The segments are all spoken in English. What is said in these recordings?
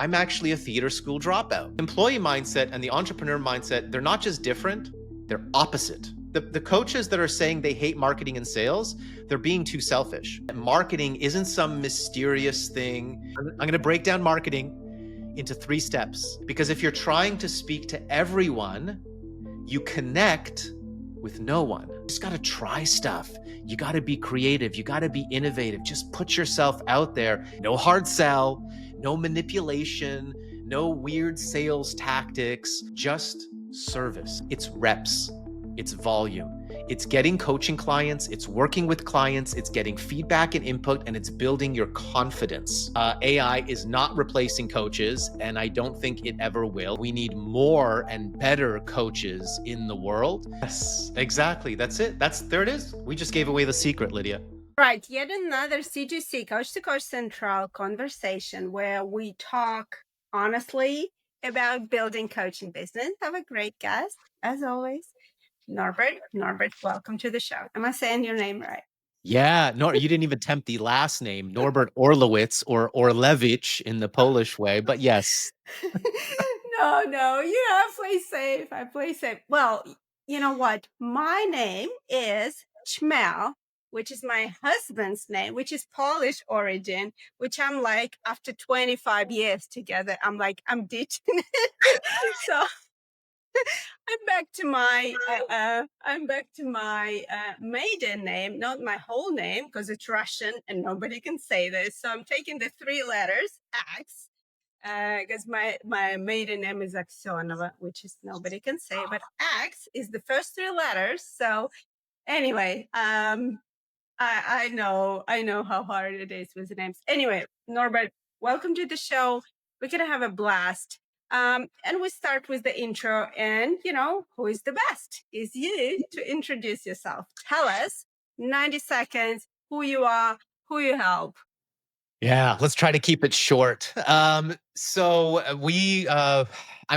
I'm actually a theater school dropout. Employee mindset and the entrepreneur mindset, they're not just different, they're opposite. The coaches that are saying they hate marketing and sales, they're being too selfish. Marketing isn't some mysterious thing. I'm going to break down marketing into 3 steps, because if you're trying to speak to everyone, you connect with no one. You just got to try stuff. You got to be creative. You got to be innovative. Just put yourself out there. No hard sell, no manipulation, no weird sales tactics, just service. It's reps, it's volume. It's getting coaching clients, it's working with clients, it's getting feedback and input, and it's building your confidence. AI is not replacing coaches, and I don't think it ever will. We need more and better coaches in the world. Yes, exactly. That's it. There it is. We just gave away the secret, Lydia. Right, yet another CGC, Coach to Coach Central conversation where we talk honestly about building coaching business. Have a great guest, as always. Norbert, welcome to the show. Am I saying your name right? Yeah, no, you didn't even attempt the last name, Norbert Orlewicz or Orlewicz in the Polish way, but yes. No, I play safe. I play safe. Well, you know what? My name is Chmel, which is my husband's name, which is Polish origin, which I'm like, after 25 years together, I'm ditching it. So I'm back to my maiden name, not my whole name, because it's Russian and nobody can say this. So I'm taking the 3 letters, X, because my maiden name is Aksionova, which is nobody can say, but X is the first 3 letters. So anyway, I know how hard it is with the names. Anyway, Norbert, welcome to the show. We're gonna have a blast. And we start with the intro, and who is the best is you to introduce yourself. Tell us, 90 seconds, who you are, who you help. Yeah, let's try to keep it short. I'm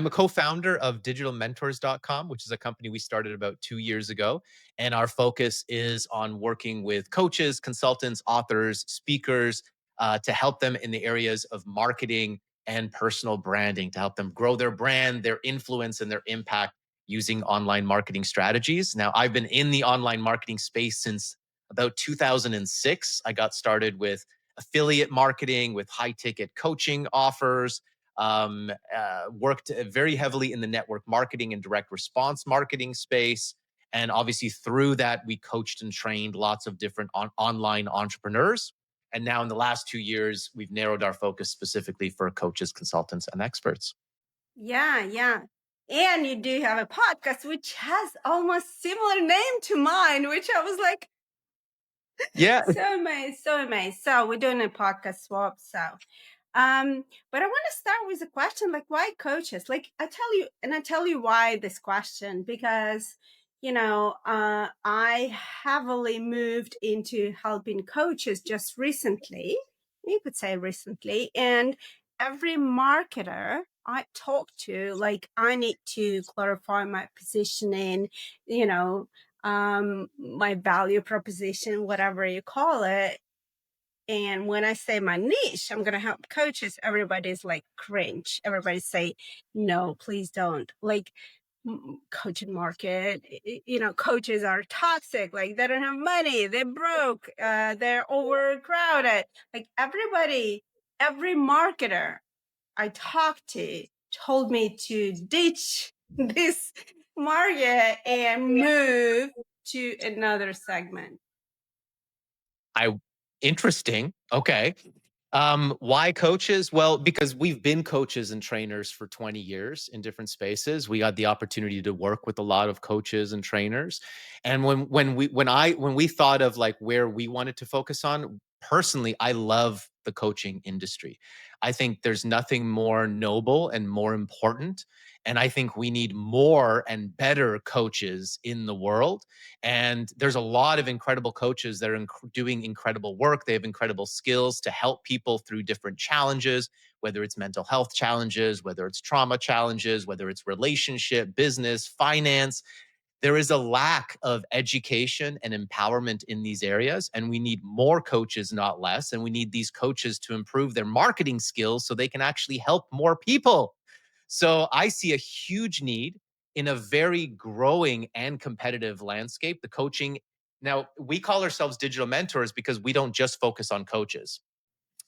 a co-founder of digitalmentors.com, which is a company we started about 2 years ago. And our focus is on working with coaches, consultants, authors, speakers, to help them in the areas of marketing and personal branding, to help them grow their brand, their influence, and their impact using online marketing strategies. Now, I've been in the online marketing space since about 2006. I got started with affiliate marketing, with high ticket coaching offers, worked very heavily in the network marketing and direct response marketing space. And obviously, through that, we coached and trained lots of different online entrepreneurs. And now, in the last 2 years, we've narrowed our focus specifically for coaches, consultants, and experts. Yeah. And you do have a podcast which has almost similar name to mine, which I was like, yeah, so amazed. So we're doing a podcast swap. So, but I want to start with a question, like, why coaches? Like, I tell you why this question, because, I heavily moved into helping coaches just recently, you could say recently, and every marketer I talk to, like, I need to clarify my positioning, my value proposition, whatever you call it. And when I say my niche, I'm going to help coaches, everybody's like cringe. Everybody say, no, please don't. Like, coaching market, coaches are toxic. Like, they don't have money. They're broke. They're overcrowded. Like, every marketer I talked to told me to ditch this market and move to another segment. Interesting. Okay. Why coaches? Well, because we've been coaches and trainers for 20 years in different spaces. We got the opportunity to work with a lot of coaches and trainers. And when we thought of like where we wanted to focus on, personally, I love the coaching industry. I think there's nothing more noble and more important. And I think we need more and better coaches in the world. And there's a lot of incredible coaches that are doing incredible work. They have incredible skills to help people through different challenges, whether it's mental health challenges, whether it's trauma challenges, whether it's relationship, business, finance. There is a lack of education and empowerment in these areas, and we need more coaches, not less. And we need these coaches to improve their marketing skills so they can actually help more people. So I see a huge need in a very growing and competitive landscape. The coaching, now we call ourselves digital mentors because we don't just focus on coaches.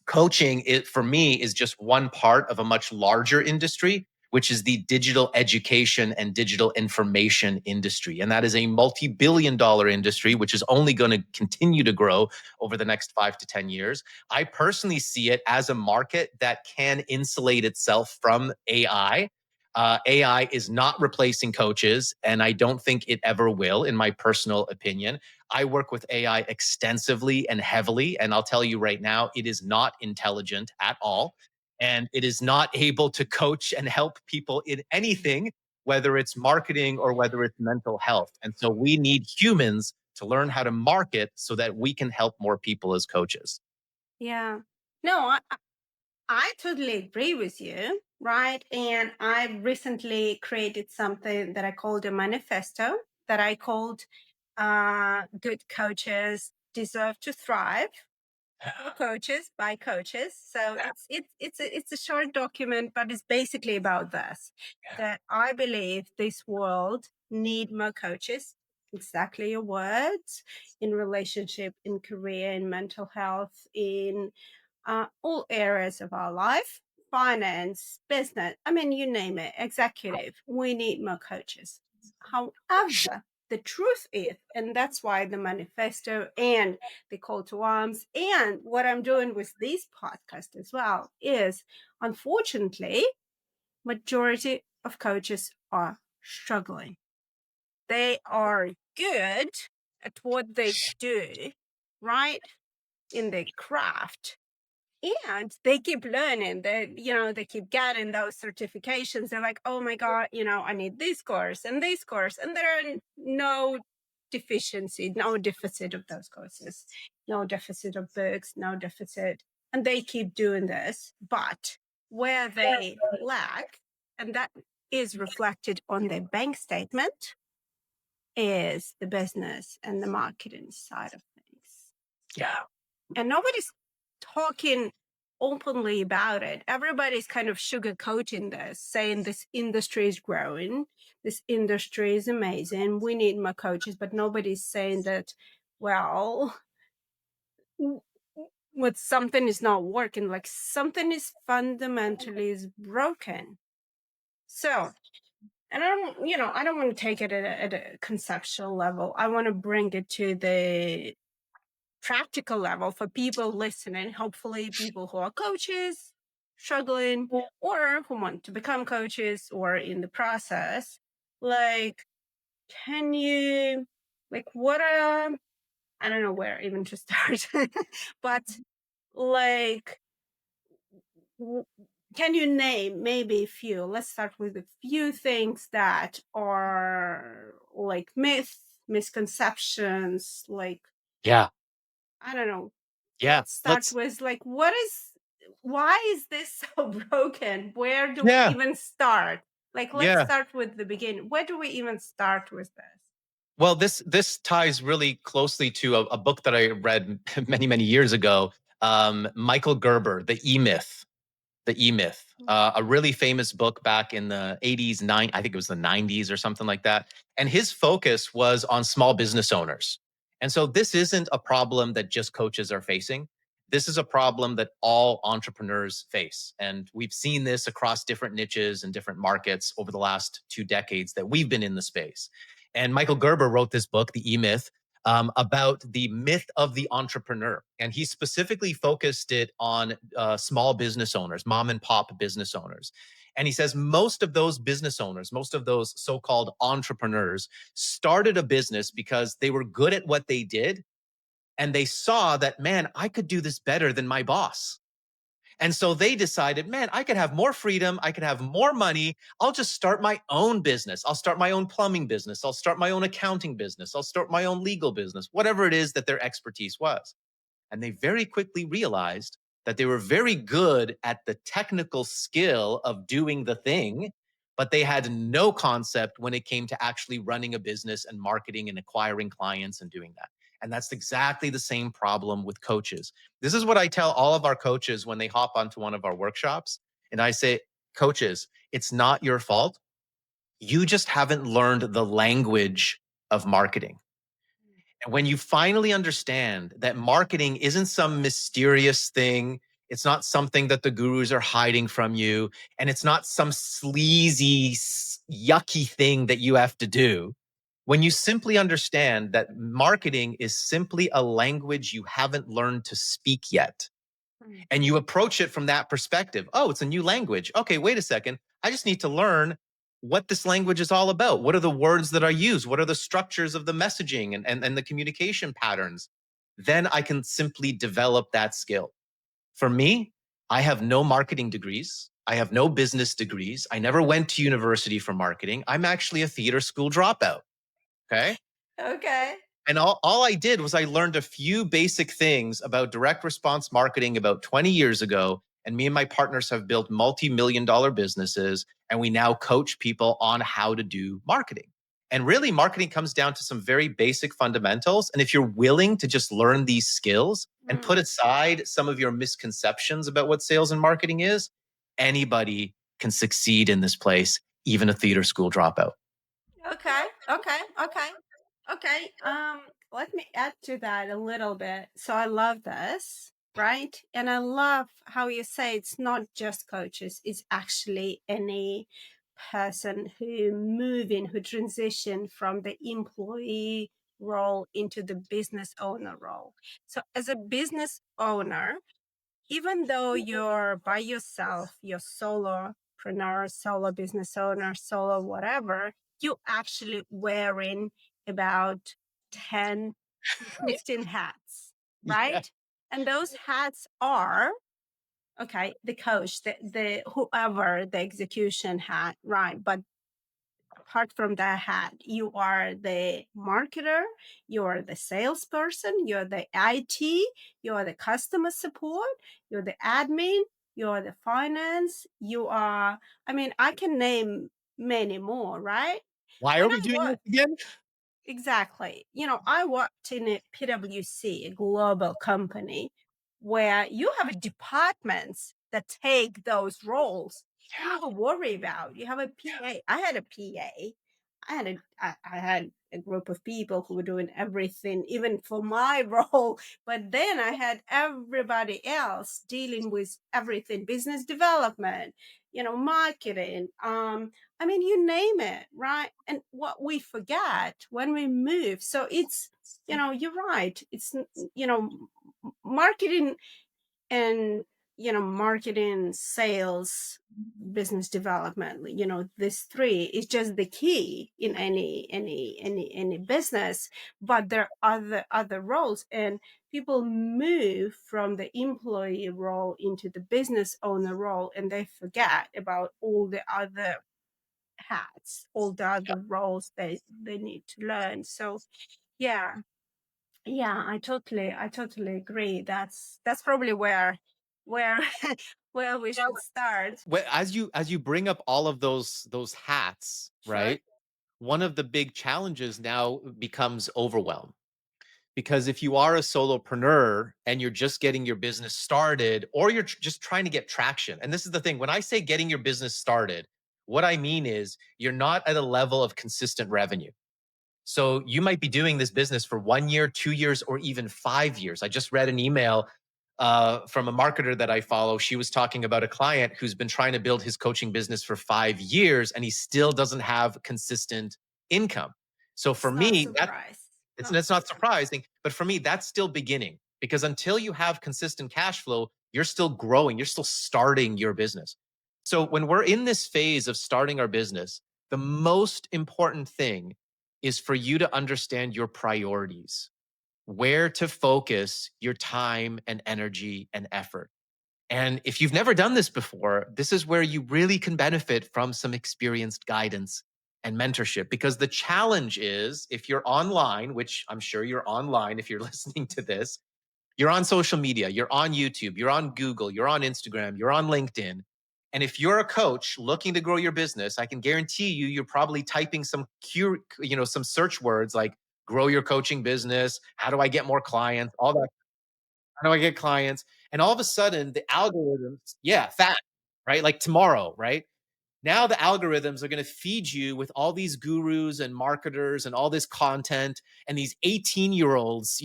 Coaching, it for me, is just one part of a much larger industry, which is the digital education and digital information industry. And that is a multi-billion-dollar industry, which is only going to continue to grow over the next 5 to 10 years. I personally see it as a market that can insulate itself from AI. AI is not replacing coaches, and I don't think it ever will, in my personal opinion. I work with AI extensively and heavily, and I'll tell you right now, it is not intelligent at all. And it is not able to coach and help people in anything, whether it's marketing or whether it's mental health. And so we need humans to learn how to market so that we can help more people as coaches. Yeah. No, I totally agree with you, right? And I recently created something that I called a manifesto that I called Good Coaches Deserve to Thrive for coaches by coaches. So it's a short document, but it's basically about this, that I believe this world need more coaches. Exactly your words, in relationship, in career, in mental health, in all areas of our life, finance, business, I mean, you name it, executive. We need more coaches. However, the truth is, and that's why the manifesto and the call to arms and what I'm doing with these podcasts as well is, unfortunately, majority of coaches are struggling. They are good at what they do, right? In their craft, and they keep learning. They keep getting those certifications. They're like, oh my god, I need this course and this course, and there are no deficiency, no deficit of those courses, no deficit of books, no deficit, and they keep doing this. But where they lack, and that is reflected on their bank statement, is the business and the marketing side of things. Yeah. And nobody's talking openly about it. Everybody's kind of sugarcoating this, saying this industry is growing, this industry is amazing, we need more coaches, but nobody's saying that, well, what something is not working, like something is fundamentally is broken. So, and I don't want to take it at a conceptual level. I want to bring it to the practical level for people listening, hopefully people who are coaches struggling or who want to become coaches or in the process. Like, can you, like, what are, I don't know where even to start, but like, can you name maybe a few? Let's start with a few things that are like myths, misconceptions, like, Yeah. I don't know. Yeah. Let's start Let's, with like, why is this so broken? Where do we yeah. even start? Like, let's Yeah. start with the beginning. Where do we even start with this? Well, this ties really closely to a book that I read many, many years ago. Michael Gerber, The E Myth, a really famous book back in the 80s, I think it was the 90s or something like that. And his focus was on small business owners. And so this isn't a problem that just coaches are facing. This is a problem that all entrepreneurs face. And we've seen this across different niches and different markets over the last 2 decades that we've been in the space. And Michael Gerber wrote this book, The E Myth, about the myth of the entrepreneur. And he specifically focused it on small business owners, mom and pop business owners. And he says most of those business owners, most of those so called entrepreneurs, started a business because they were good at what they did. And they saw that, man, I could do this better than my boss. And so they decided, man, I could have more freedom. I could have more money. I'll just start my own business. I'll start my own plumbing business. I'll start my own accounting business. I'll start my own legal business, whatever it is that their expertise was. And they very quickly realized that they were very good at the technical skill of doing the thing, but they had no concept when it came to actually running a business and marketing and acquiring clients and doing that. And that's exactly the same problem with coaches. This is what I tell all of our coaches when they hop onto one of our workshops. And I say, coaches, it's not your fault. You just haven't learned the language of marketing. And when you finally understand that marketing isn't some mysterious thing, it's not something that the gurus are hiding from you, and it's not some sleazy, yucky thing that you have to do. When you simply understand that marketing is simply a language you haven't learned to speak yet, Mm. and you approach it from that perspective. Oh, it's a new language. Okay, wait a second. I just need to learn what this language is all about. What are the words that are used? What are the structures of the messaging and the communication patterns? Then I can simply develop that skill. For me, I have no marketing degrees. I have no business degrees. I never went to university for marketing. I'm actually a theater school dropout. Okay. Okay. And all I did was I learned a few basic things about direct response marketing about 20 years ago. And me and my partners have built multi-million-dollar businesses. And we now coach people on how to do marketing. And really, marketing comes down to some very basic fundamentals. And if you're willing to just learn these skills and Mm. put aside some of your misconceptions about what sales and marketing is, anybody can succeed in this place, even a theater school dropout. Okay. Okay. Okay. Okay. Let me add to that a little bit. So I love this, right? And I love how you say it's not just coaches, it's actually any person who transition from the employee role into the business owner role. So as a business owner, even though you're by yourself, you're solopreneur, solo business owner, solo whatever, you actually wearing about 10 to 15 hats, Yeah. right? And those hats are okay, the coach, the whoever the execution hat, right? But apart from that hat, you are the marketer, you're the salesperson, you're the IT, you're the customer support, you're the admin, you're the finance, you are, I mean, I can name many more, right? Why are When we I doing this work, again? exactly, I worked in a PwC, a global company, where you have departments that take those roles. You never worry about. You have a PA. I had a PA. I had a group of people who were doing everything, even for my role. But then I had everybody else dealing with everything, business development, marketing, I mean, you name it, right? And what we forget when we move. So it's, you're right. It's, marketing and, marketing, sales, business development, this three is just the key in any business. But there are other roles, and people move from the employee role into the business owner role, and they forget about all the other hats, all the other roles they need to learn. So yeah, yeah, I totally agree. That's probably where where we should start. As you bring up all of those hats, Sure. right? One of the big challenges now becomes overwhelm. Because if you are a solopreneur and you're just getting your business started, or you're just trying to get traction, and this is the thing, when I say getting your business started, what I mean is you're not at a level of consistent revenue. So you might be doing this business for 1 year, 2 years, or even 5 years. I just read an email from a marketer that I follow. She was talking about a client who's been trying to build his coaching business for 5 years, and he still doesn't have consistent income. So for It's not me, surprise. Not it's not surprise. surprising, but for me, that's still beginning, because until you have consistent cash flow, you're still growing, you're still starting your business. So when we're in this phase of starting our business, the most important thing is for you to understand your priorities, where to focus your time and energy and effort. And if you've never done this before, this is where you really can benefit from some experienced guidance and mentorship. Because the challenge is, if you're online, which I'm sure you're online if you're listening to this, you're on social media, you're on YouTube, you're on Google, you're on Instagram, you're on LinkedIn, And if you're a coach looking to grow your business, I can guarantee you, you're probably typing some search words like grow your coaching business. How do I get more clients? All that. How do I get clients? And all of a sudden, the algorithms, yeah, fast, right? Like tomorrow, right? Now the algorithms are going to feed you with all these gurus and marketers and all this content and these 18-year-olds,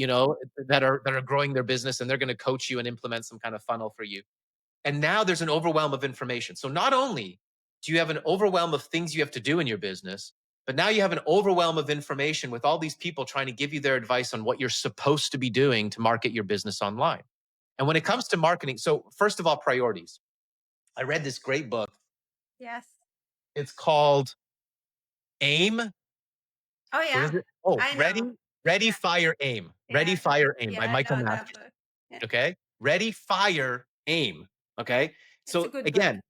that are growing their business, and they're going to coach you and implement some kind of funnel for you. And now there's an overwhelm of information. So not only do you have an overwhelm of things you have to do in your business, but now you have an overwhelm of information with all these people trying to give you their advice on what you're supposed to be doing to market your business online. And when it comes to marketing, so first of all, priorities. I read this great book. Yes. It's called AIM. Oh What yeah. is it? Oh, I Ready, know. Ready, Yeah. Fire, Aim. Ready, Yeah. Fire, Aim by Yeah. I Michael know that Mastery. book. Yeah. Okay. Ready, Fire, Aim. Okay. It's a So good book. again,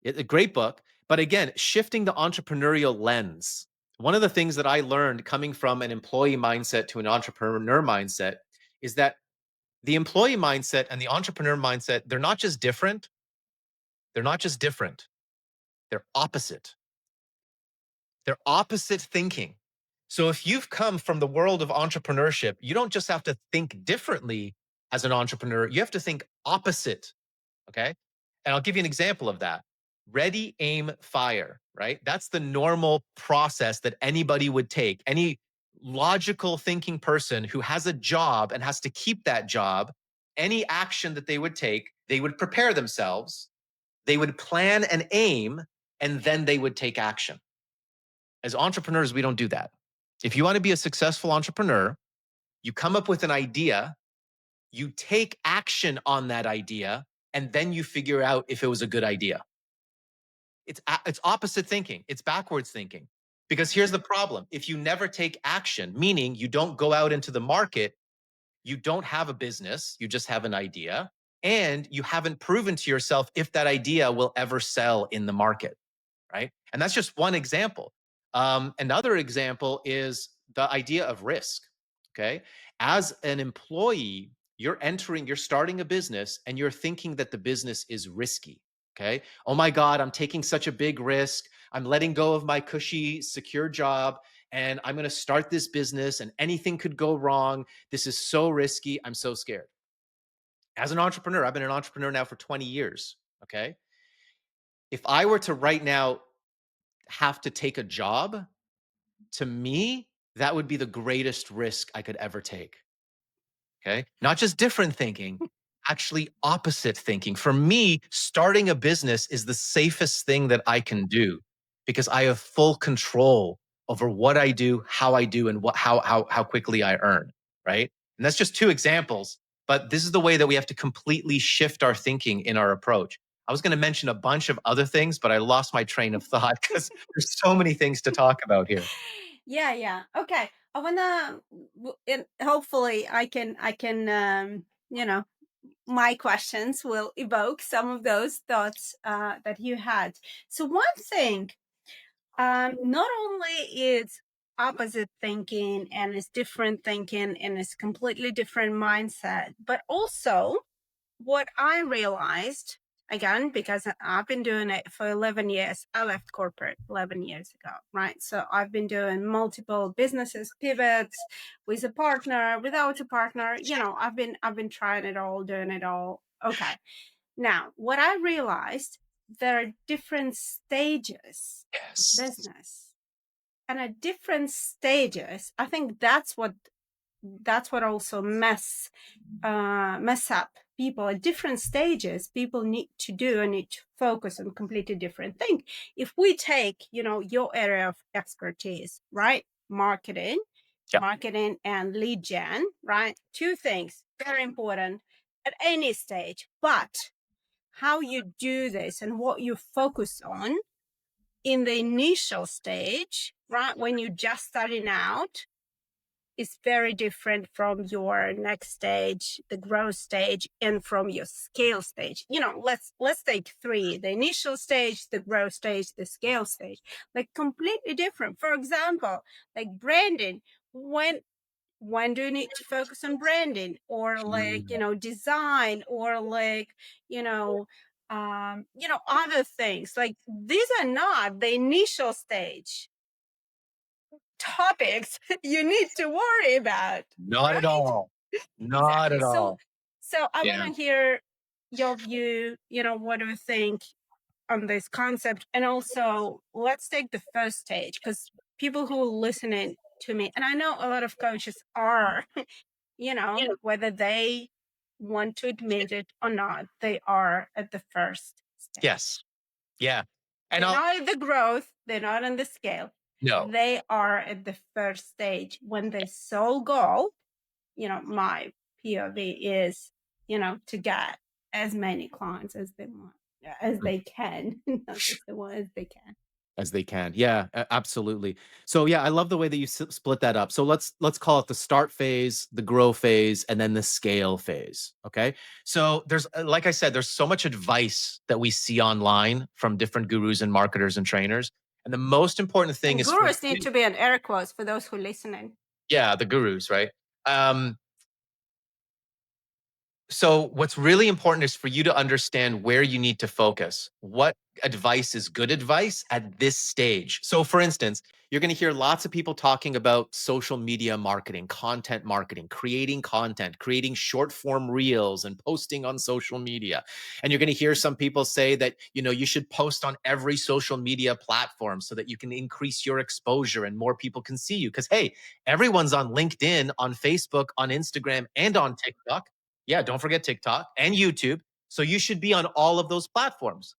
a great book. But again, shifting the entrepreneurial lens. One of the things that I learned coming from an employee mindset to an entrepreneur mindset is that the employee mindset and the entrepreneur mindset, they're not just different. They're not just different. They're opposite. They're opposite thinking. So if you've come from the world of entrepreneurship, you don't just have to think differently as an entrepreneur, you have to think opposite. Okay. And I'll give you an example of that. Ready, aim, fire, right? That's the normal process that anybody would take. Any logical thinking person who has a job and has to keep that job, any action that they would take, they would prepare themselves, they would plan and aim, and then they would take action. As entrepreneurs, we don't do that. If you want to be a successful entrepreneur, you come up with an idea, you take action on that idea, and then you figure out if it was a good idea. It's opposite thinking. It's backwards thinking. Because here's the problem. If you never take action, meaning you don't go out into the market, you don't have a business, you just have an idea, and you haven't proven to yourself if that idea will ever sell in the market, right? And that's just one example. Another example is the idea of risk. Okay. As an employee, you're starting a business and you're thinking that the business is risky. Okay. Oh my God, I'm taking such a big risk. I'm letting go of my cushy, secure job and I'm going to start this business and anything could go wrong. This is so risky. I'm so scared. As an entrepreneur, I've been an entrepreneur now for 20 years. Okay. If I were to right now have to take a job, to me, that would be the greatest risk I could ever take. Okay. Not just different thinking, actually opposite thinking. For me, starting a business is the safest thing that I can do because I have full control over what I do, how I do, and how quickly I earn. Right. And that's just two examples. But this is the way that we have to completely shift our thinking in our approach. I was going to mention a bunch of other things, but I lost my train of thought because there's so many things to talk about here. Yeah, yeah. Okay. I wanna and hopefully I can my questions will evoke some of those thoughts that you had. So one thing, not only is opposite thinking and it's different thinking and it's completely different mindset, but also what I realized, again, because I've been doing it for 11 years. I left corporate 11 years ago, right? So I've been doing multiple businesses, pivots with a partner, without a partner. I've been trying it all, doing it all. Okay. Now, what I realized, there are different stages of Yes. business. And at different stages, I think that's what also mess up people at different stages. People need to do and need to focus on completely different thing. If we take your area of expertise, right? Yeah. Marketing and lead gen, right? Two things very important at any stage, but how you do this and what you focus on in the initial stage, right, when you're just starting out, is very different from your next stage, the growth stage, and from your scale stage. Let's take three: the initial stage, the growth stage, the scale stage. Like completely different. For example, like branding. When do you need to focus on branding, or like design, or like you know other things. Like these are not the initial stage topics you need to worry about, Not at right? all. Not Exactly. at So, all. I want Yeah. to hear your view. What do you think on this concept? And also, let's take the first stage because people who are listening to me, and I know a lot of coaches are, whether they want to admit it or not, they are at the first stage. Yes. Yeah. And They're I'll not at the growth, they're not on the scale. no. They are at the first stage when their sole goal, my POV is, to get as many clients as they want, as they can, not just the one as they can. As they can. Yeah, absolutely. So yeah, I love the way that you split that up. So let's call it the start phase, the grow phase, and then the scale phase. Okay. So there's like I said, there's so much advice that we see online from different gurus and marketers and trainers. And the most important thing And is for gurus need to be in air quotes for those who are listening. yeah, the gurus, right? Um, So, what's really important is for you to understand where you need to focus. What advice is good advice at this stage? So, for instance, you're going to hear lots of people talking about social media marketing, creating content, creating short form reels and posting on social media. And you're going to hear some people say that, you should post on every social media platform so that you can increase your exposure and more people can see you. Because, hey, everyone's on LinkedIn, on Facebook, on Instagram, and on TikTok. Yeah, don't forget TikTok and YouTube. So you should be on all of those platforms.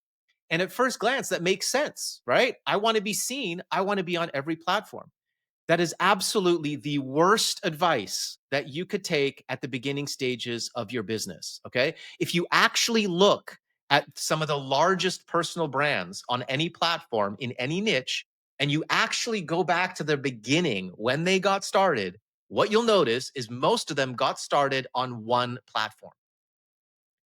And at first glance, that makes sense, right? I want to be seen. I want to be on every platform. That is absolutely the worst advice that you could take at the beginning stages of your business. Okay. If you actually look at some of the largest personal brands on any platform in any niche, and you actually go back to the beginning when they got started, what you'll notice is most of them got started on one platform.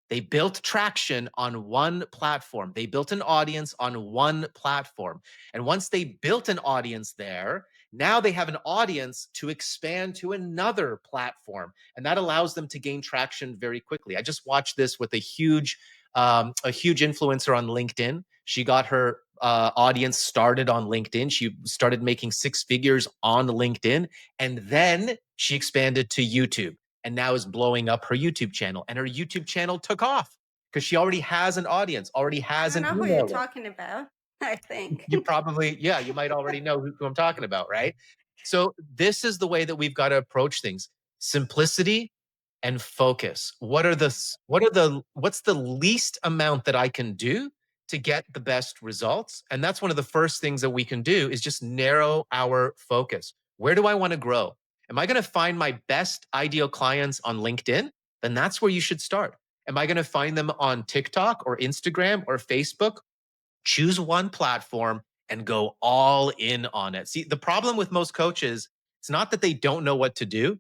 They built traction on one platform. They built an audience on one platform. And once they built an audience there, now they have an audience to expand to another platform. And that allows them to gain traction very quickly. I just watched this with a huge influencer on LinkedIn. She got her audience started on LinkedIn. She started making six figures on LinkedIn. And then she expanded to YouTube and now is blowing up her YouTube channel. And her YouTube channel took off because she already has an audience, already I has don't an know who you're email list. talking about, I think. You probably, yeah, you might already know who I'm talking about, right? So this is the way that we've got to approach things. Simplicity and focus. What's the least amount that I can do to get the best results? And that's one of the first things that we can do is just narrow our focus. Where do I want to grow? Am I going to find my best ideal clients on LinkedIn? Then that's where you should start. Am I going to find them on TikTok or Instagram or Facebook? Choose one platform and go all in on it. See, the problem with most coaches, it's not that they don't know what to do,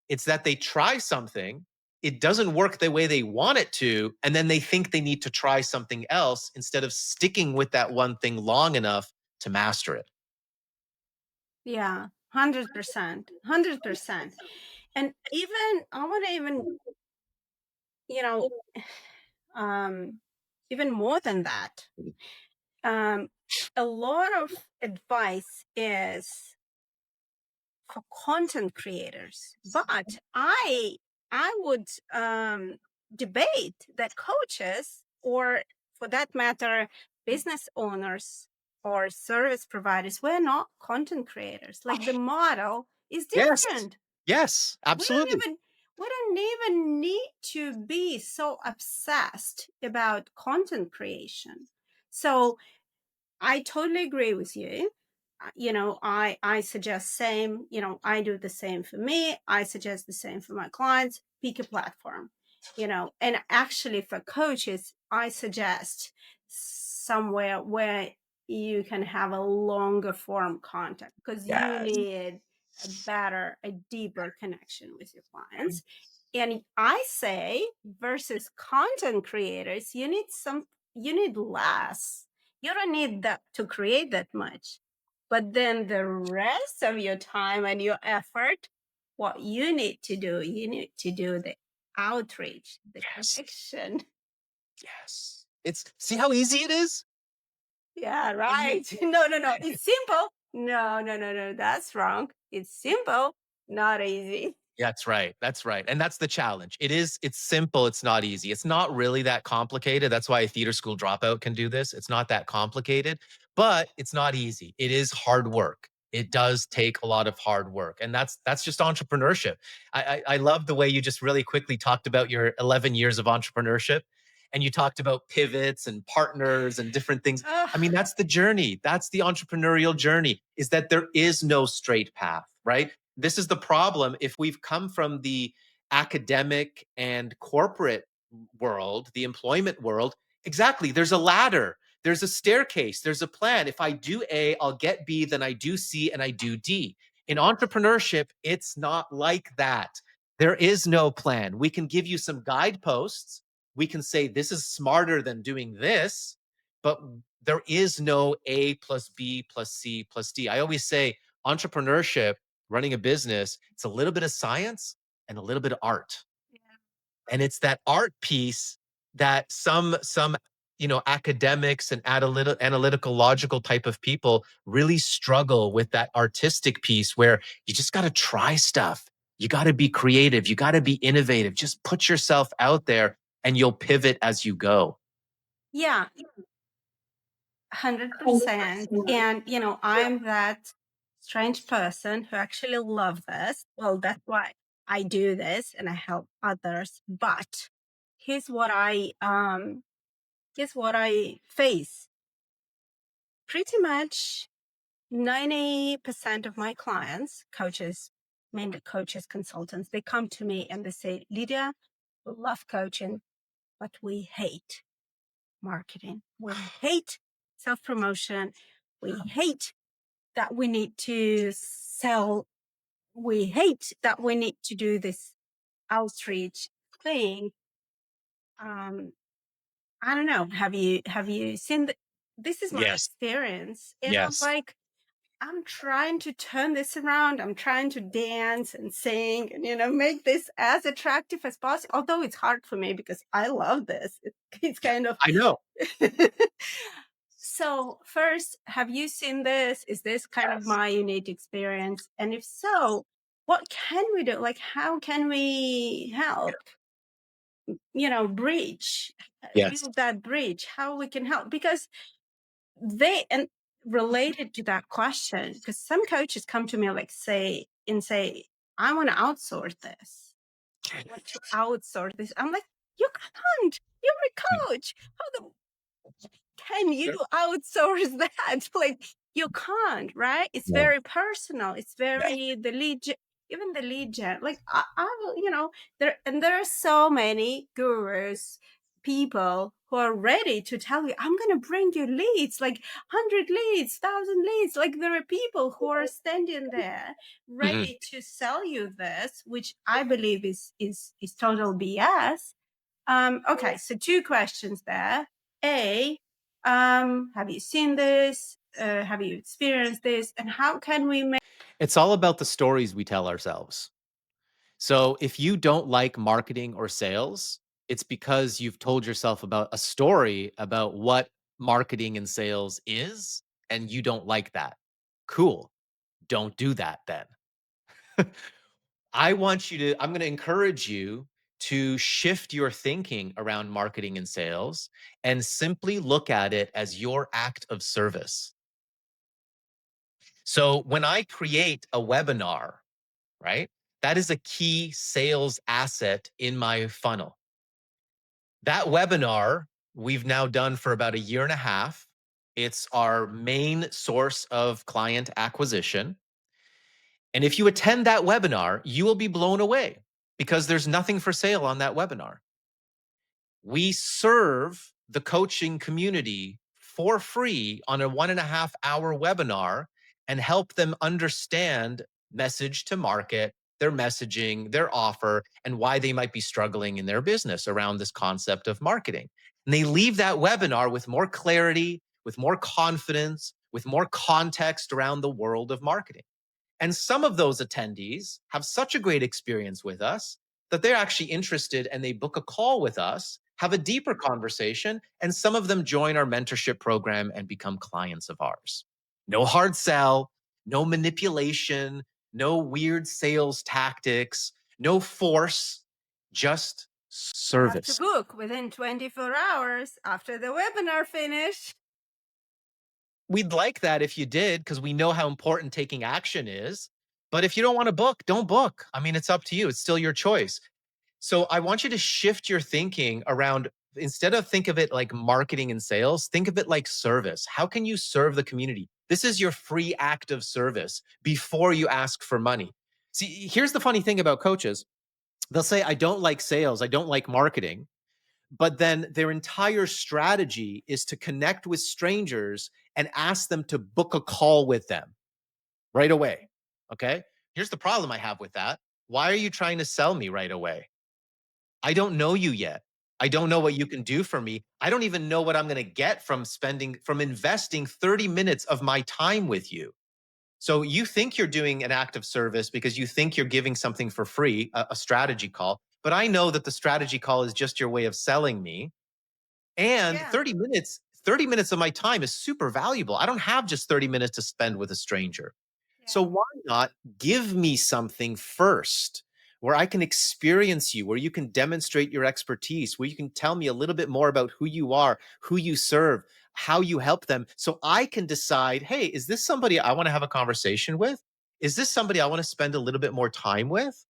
it's that they try something, it doesn't work the way they want it to, and then they think they need to try something else instead of sticking with that one thing long enough to master it. Yeah, 100%. 100%. And even, I want to you know, um, even more than that. Um, a lot of advice is for content creators, but I would debate that coaches, or for that matter, business owners or service providers, we're not content creators. Like the model is Yes. different. Yes, We don't absolutely. even we don't even need to be so obsessed about content creation. So I totally agree with you. I suggest same, I do the same for me. I suggest the same for my clients. Pick a platform, and actually for coaches, I suggest somewhere where you can have a longer form contact because you Yes. need a deeper connection with your clients. And I say versus content creators, you need less. You don't need that to create that much. But then the rest of your time and your effort, what you need to do the outreach, the Yes. connection. Yes. It's see how easy it is? Yeah, right. No, no, no. It's simple. No, no, no, no. That's wrong. It's simple, not easy. That's right. That's right. And that's the challenge. It's simple. It's not easy. It's not really that complicated. That's why a theater school dropout can do this. It's not that complicated, but it's not easy. It is hard work. It does take a lot of hard work. And that's just entrepreneurship. I love the way you just really quickly talked about your 11 years of entrepreneurship and you talked about pivots and partners and different things. Ugh, I mean, that's the journey. That's the entrepreneurial journey, is that there is no straight path, right? This is the problem. If we've come from the academic and corporate world, the employment world, exactly, there's a ladder, there's a staircase, there's a plan. If I do A, I'll get B, then I do C, and I do D. In entrepreneurship, it's not like that. There is no plan. We can give you some guideposts. We can say this is smarter than doing this, but there is no A plus B plus C plus D. I always say entrepreneurship, running a business, it's a little bit of science and a little bit of art. And it's that art piece that some academics and analytical logical type of people really struggle with, that artistic piece where you just got to try stuff. You got to be creative, you got to be innovative. Just put yourself out there and you'll pivot as you go. yeah, 100%. And, I'm that strange person who actually love this. Well, that's why I do this and I help others. But here's what I face. Pretty much 90% of my clients, coaches, mainly coaches, consultants, they come to me and they say, Lydia, we love coaching, but we hate marketing. We hate self promotion. We hate that we need to sell. We hate that we need to do this outreach thing. I don't know. Have you seen this is my Yes. experience. And I'm Yes. like, I'm trying to turn this around. I'm trying to dance and sing and, make this as attractive as possible. Although it's hard for me because I love this. It's kind of. I know. So first, have you seen this? Is this kind of my unique experience? And if so, what can we do? Like, how can we help, bridge, Yes. build that bridge, how we can help? Because and related to that question, because some coaches come to me say, I want to outsource this. I want to outsource this. I'm like, you can't. You're a coach. How the can you outsource that? Like, you can't, right? It's No. very personal. It's very the lead even the lead gen. Like I will, there are so many gurus, people who are ready to tell you, I'm gonna bring you leads, like 100 leads, 1,000 leads. Like there are people who are standing there Mhm. ready to sell you this, which I believe is total BS. Okay, so two questions there. A, have you seen this? Have you experienced this? And how can we make? It's all about the stories we tell ourselves. So if you don't like marketing or sales, it's because you've told yourself about a story about what marketing and sales is, and you don't like that. Cool. Don't do that then. I'm going to encourage you to shift your thinking around marketing and sales and simply look at it as your act of service. So when I create a webinar, right, that is a key sales asset in my funnel. That webinar we've now done for about a year and a half. It's our main source of client acquisition. And if you attend that webinar, you will be blown away because there's nothing for sale on that webinar. We serve the coaching community for free on a 1.5 hour webinar and help them understand message to market, their messaging, their offer, and why they might be struggling in their business around this concept of marketing. And they leave that webinar with more clarity, with more confidence, with more context around the world of marketing. And some of those attendees have such a great experience with us that they're actually interested and they book a call with us have a deeper conversation, and some of them join our mentorship program and become clients of ours. No hard sell, no manipulation, no weird sales tactics, no force, just You have to service. book within 24 hours after the webinar finish. We'd like that if you did, because we know how important taking action is. But if you don't want to book, don't book. I mean, it's up to you. It's still your choice. So I want you to shift your thinking around, instead of think of it like marketing and sales, think of it like service. How can you serve the community? This is your free act of service before you ask for money. See, here's the funny thing about coaches. They'll say, I don't like sales, I don't like marketing. But then their entire strategy is to connect with strangers and ask them to book a call with them right away. Okay. Here's the problem I have with that. Why are you trying to sell me right away? I don't know you yet. I don't know what you can do for me. I don't even know what I'm going to get from investing 30 minutes of my time with you. So you think you're doing an act of service because you think you're giving something for free, a strategy call. But I know that the strategy call is just your way of selling me. And Yeah. 30 minutes of my time is super valuable. I don't have just 30 minutes to spend with a stranger. So Yeah. why not give me something first where I can experience you, where you can demonstrate your expertise, where you can tell me a little bit more about who you are, who you serve, how you help them. So I can decide, hey, is this somebody I want to have a conversation with? Is this somebody I want to spend a little bit more time with?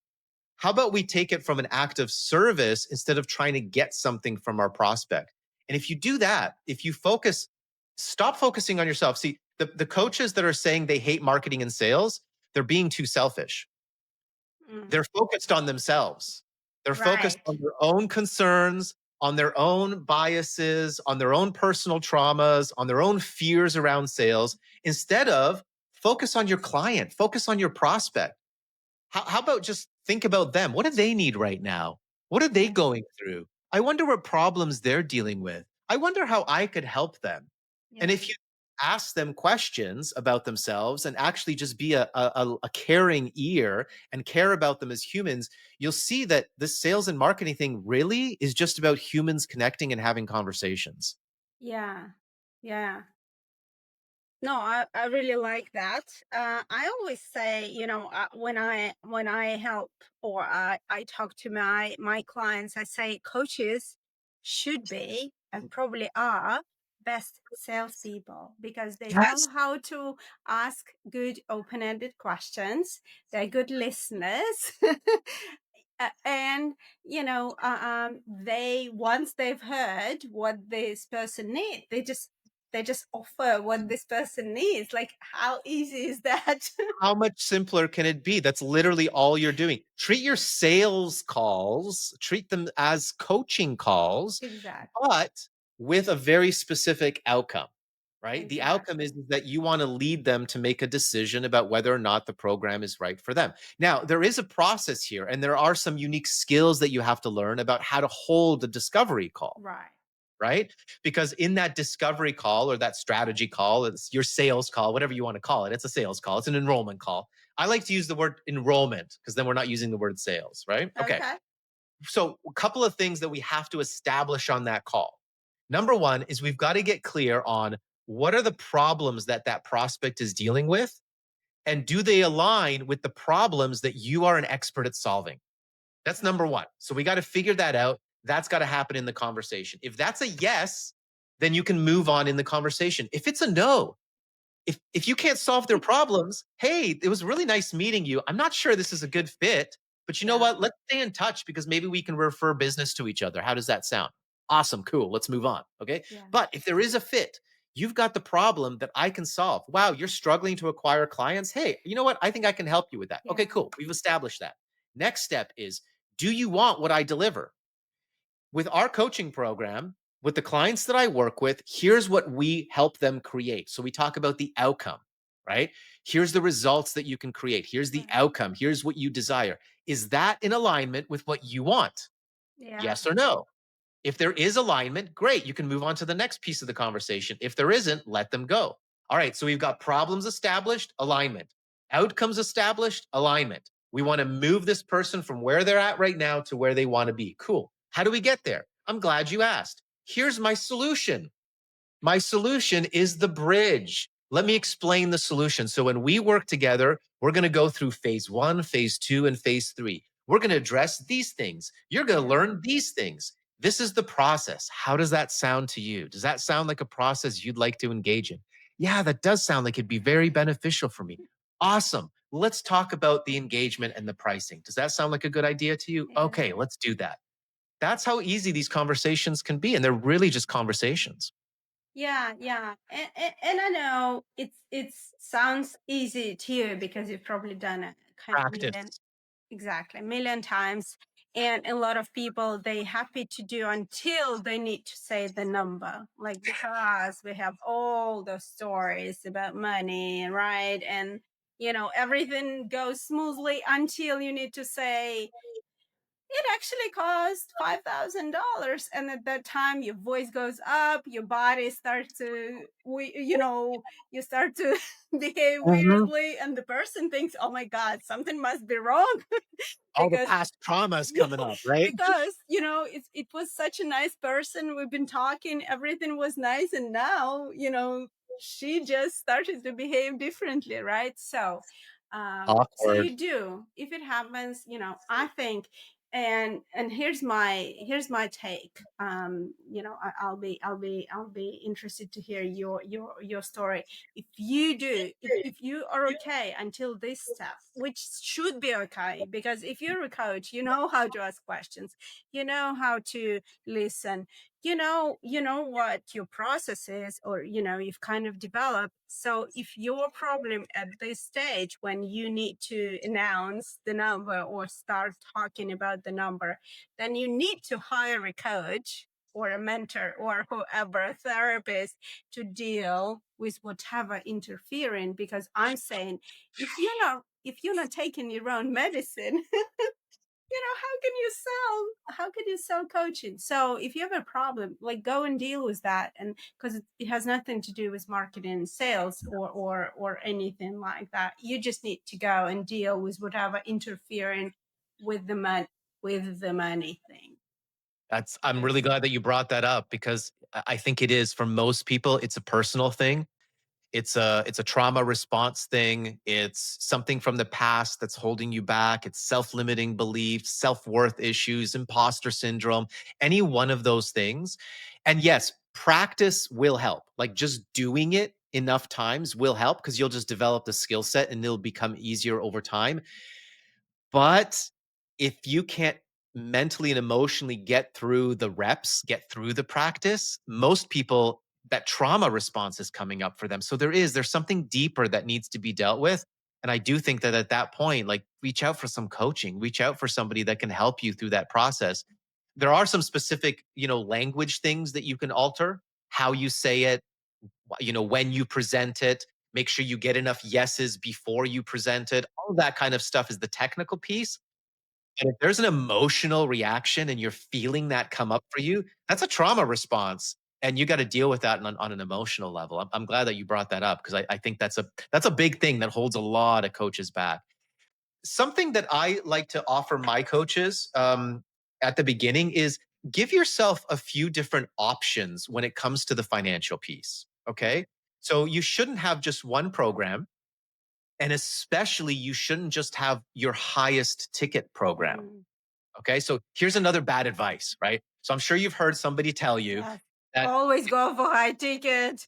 How about we take it from an act of service instead of trying to get something from our prospect? And if you do that, if you focus, stop focusing on yourself. See, the coaches that are saying they hate marketing and sales, they're being too selfish. Mm. They're focused on themselves. They're focused Right. on their own concerns, on their own biases, on their own personal traumas, on their own fears around sales, instead of focus on your client, focus on your prospect. How about just think about them? What do they need right now? What are they Yeah. going through? I wonder what problems they're dealing with. I wonder how I could help them. And Yeah. if you ask them questions about themselves and actually just be a caring ear and care about them as humans, you'll see that this sales and marketing thing really is just about humans connecting and having conversations. Yeah. Yeah. No, I really like that. I always say, when I help or I talk to my clients, I say coaches should be and probably are best salespeople because they know Yes. how to ask good open-ended questions. They're good listeners. And they once they've heard what this person needs, they just offer what this person needs. Like, how easy is that? How much simpler can it be? That's literally all you're doing. Treat your sales calls, treat them as coaching calls, Exactly. but with a very specific outcome, right? The outcome is Exactly. that you want to lead them to make a decision about whether or not the program is right for them. Now, there is a process here, and there are some unique skills that you have to learn about how to hold a discovery call, Right. right? Because in that discovery call or that strategy call, it's your sales call, whatever you want to call it. It's a sales call, it's an enrollment call. I like to use the word enrollment because then we're not using the word sales, right? Okay. Okay. So, a couple of things that we have to establish on that call. Number one is we've got to get clear on what are the problems that that prospect is dealing with, and do they align with the problems that you are an expert at solving? That's number one. So we got to figure that out. That's got to happen in the conversation. If that's a yes, then you can move on in the conversation. If it's a no, if you can't solve their problems, hey, it was really nice meeting you. I'm not sure this is a good fit, but you know Yeah. what? Let's stay in touch because maybe we can refer business to each other. How does that sound? Awesome, cool. Let's move on. Okay. Yeah. But if there is a fit, you've got the problem that I can solve. Wow, you're struggling to acquire clients. Hey, you know what? I think I can help you with that. Okay, Yeah. cool. We've established that. Next step is, do you want what I deliver? With our coaching program, with the clients that I work with, here's what we help them create. So we talk about the outcome, right? Here's the results that you can create. Here's the Right. outcome. Here's what you desire. Is that in alignment with what you want? Yeah. Yes or no? If there is alignment, great. You can move on to the next piece of the conversation. If there isn't, let them go. All right. So we've got problems established, alignment. Outcomes established, alignment. We want to move this person from where they're at right now to where they want to be. Cool. How do we get there? I'm glad you asked. Here's my solution. My solution is the bridge. Let me explain the solution. So when we work together, we're going to go through phase one, phase two, and phase three. We're going to address these things. You're going to Yeah. learn these things. This is the process. How does that sound to you? Does that sound like a process you'd like to engage in? Yeah, that does sound like it'd be very beneficial for me. Awesome. Let's talk about the engagement and the pricing. Does that sound like a good idea to you? Yeah. Okay, let's do that. That's how easy these conversations can be. And they're really just conversations. Yeah, yeah. And I know it's sounds easy to you because you've probably done it kind of million, Practice. exactly, a million times. And a lot of people they happy to do until they need to say the number. Like because we have all those stories about money, right? And everything goes smoothly until you need to say it actually cost $5,000. And at that time, your voice goes up, your body starts to, you start to behave Mhm. weirdly. And the person thinks, oh my God, something must be wrong. All the because past traumas coming up, right? because it was such a nice person, we've been talking, everything was nice, and now she just started to behave differently, right? So Awkward. you do, if it happens, I think. And here's my take. I'll be interested to hear your story. If you are okay until this step, which should be okay, because if you're a coach, you know how to ask questions, you know how to listen, you know what your process is, or you've kind of developed. So if your problem at this stage, when you need to announce the number or start talking about the number, then you need to hire a coach or a mentor or whoever, a therapist, to deal with whatever interfering. Because I'm saying, if you're not taking your own medicine, how can you sell coaching? So if you have a problem, like, go and deal with that. And because it has nothing to do with marketing and sales or anything like that, you just need to go and deal with whatever interfering with the money thing. I'm really glad that you brought that up because I think it is for most people, it's a personal thing. It's a trauma response thing. It's something from the past that's holding you back. It's self-limiting beliefs, self-worth issues, imposter syndrome, any one of those things. And yes, practice will help. Like just doing it enough times will help because you'll just develop the skill set and it'll become easier over time. But if you can't mentally and emotionally get through the reps, get through the practice, most people, that trauma response is coming up for them. So there's something deeper that needs to be dealt with. And I do think that at that point, like reach out for some coaching, reach out for somebody that can help you through that process. There are some specific, language things that you can alter, how you say it, when you present it, make sure you get enough yeses before you present it. All of that kind of stuff is the technical piece. And if there's an emotional reaction and you're feeling that come up for you, that's a trauma response. And you got to deal with that on an emotional level. I'm glad that you brought that up because I think that's a big thing that holds a lot of coaches back. Something that I like to offer my coaches at the beginning is give yourself a few different options when it comes to the financial piece. Okay. So you shouldn't have just one program. And especially, you shouldn't just have your highest ticket program. Mm, Okay. So here's another bad advice, right? So I'm sure you've heard somebody tell you yes. that, Always go for high ticket.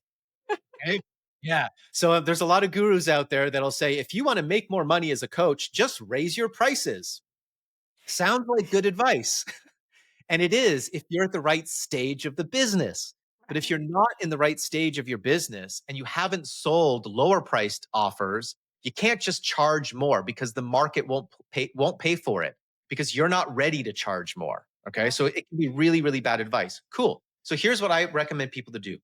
okay, yeah. So there's a lot of gurus out there that'll say, if you want to make more money as a coach, just raise your prices. Sounds like good advice. And it is if you're at the right stage of the business. But if Right. you're not in the right stage of your business and you haven't sold lower priced offers, you can't just charge more because the market won't pay for it because you're not ready to charge more. Okay? Yeah. So it can be really really bad advice. Cool. So here's what I recommend people to do.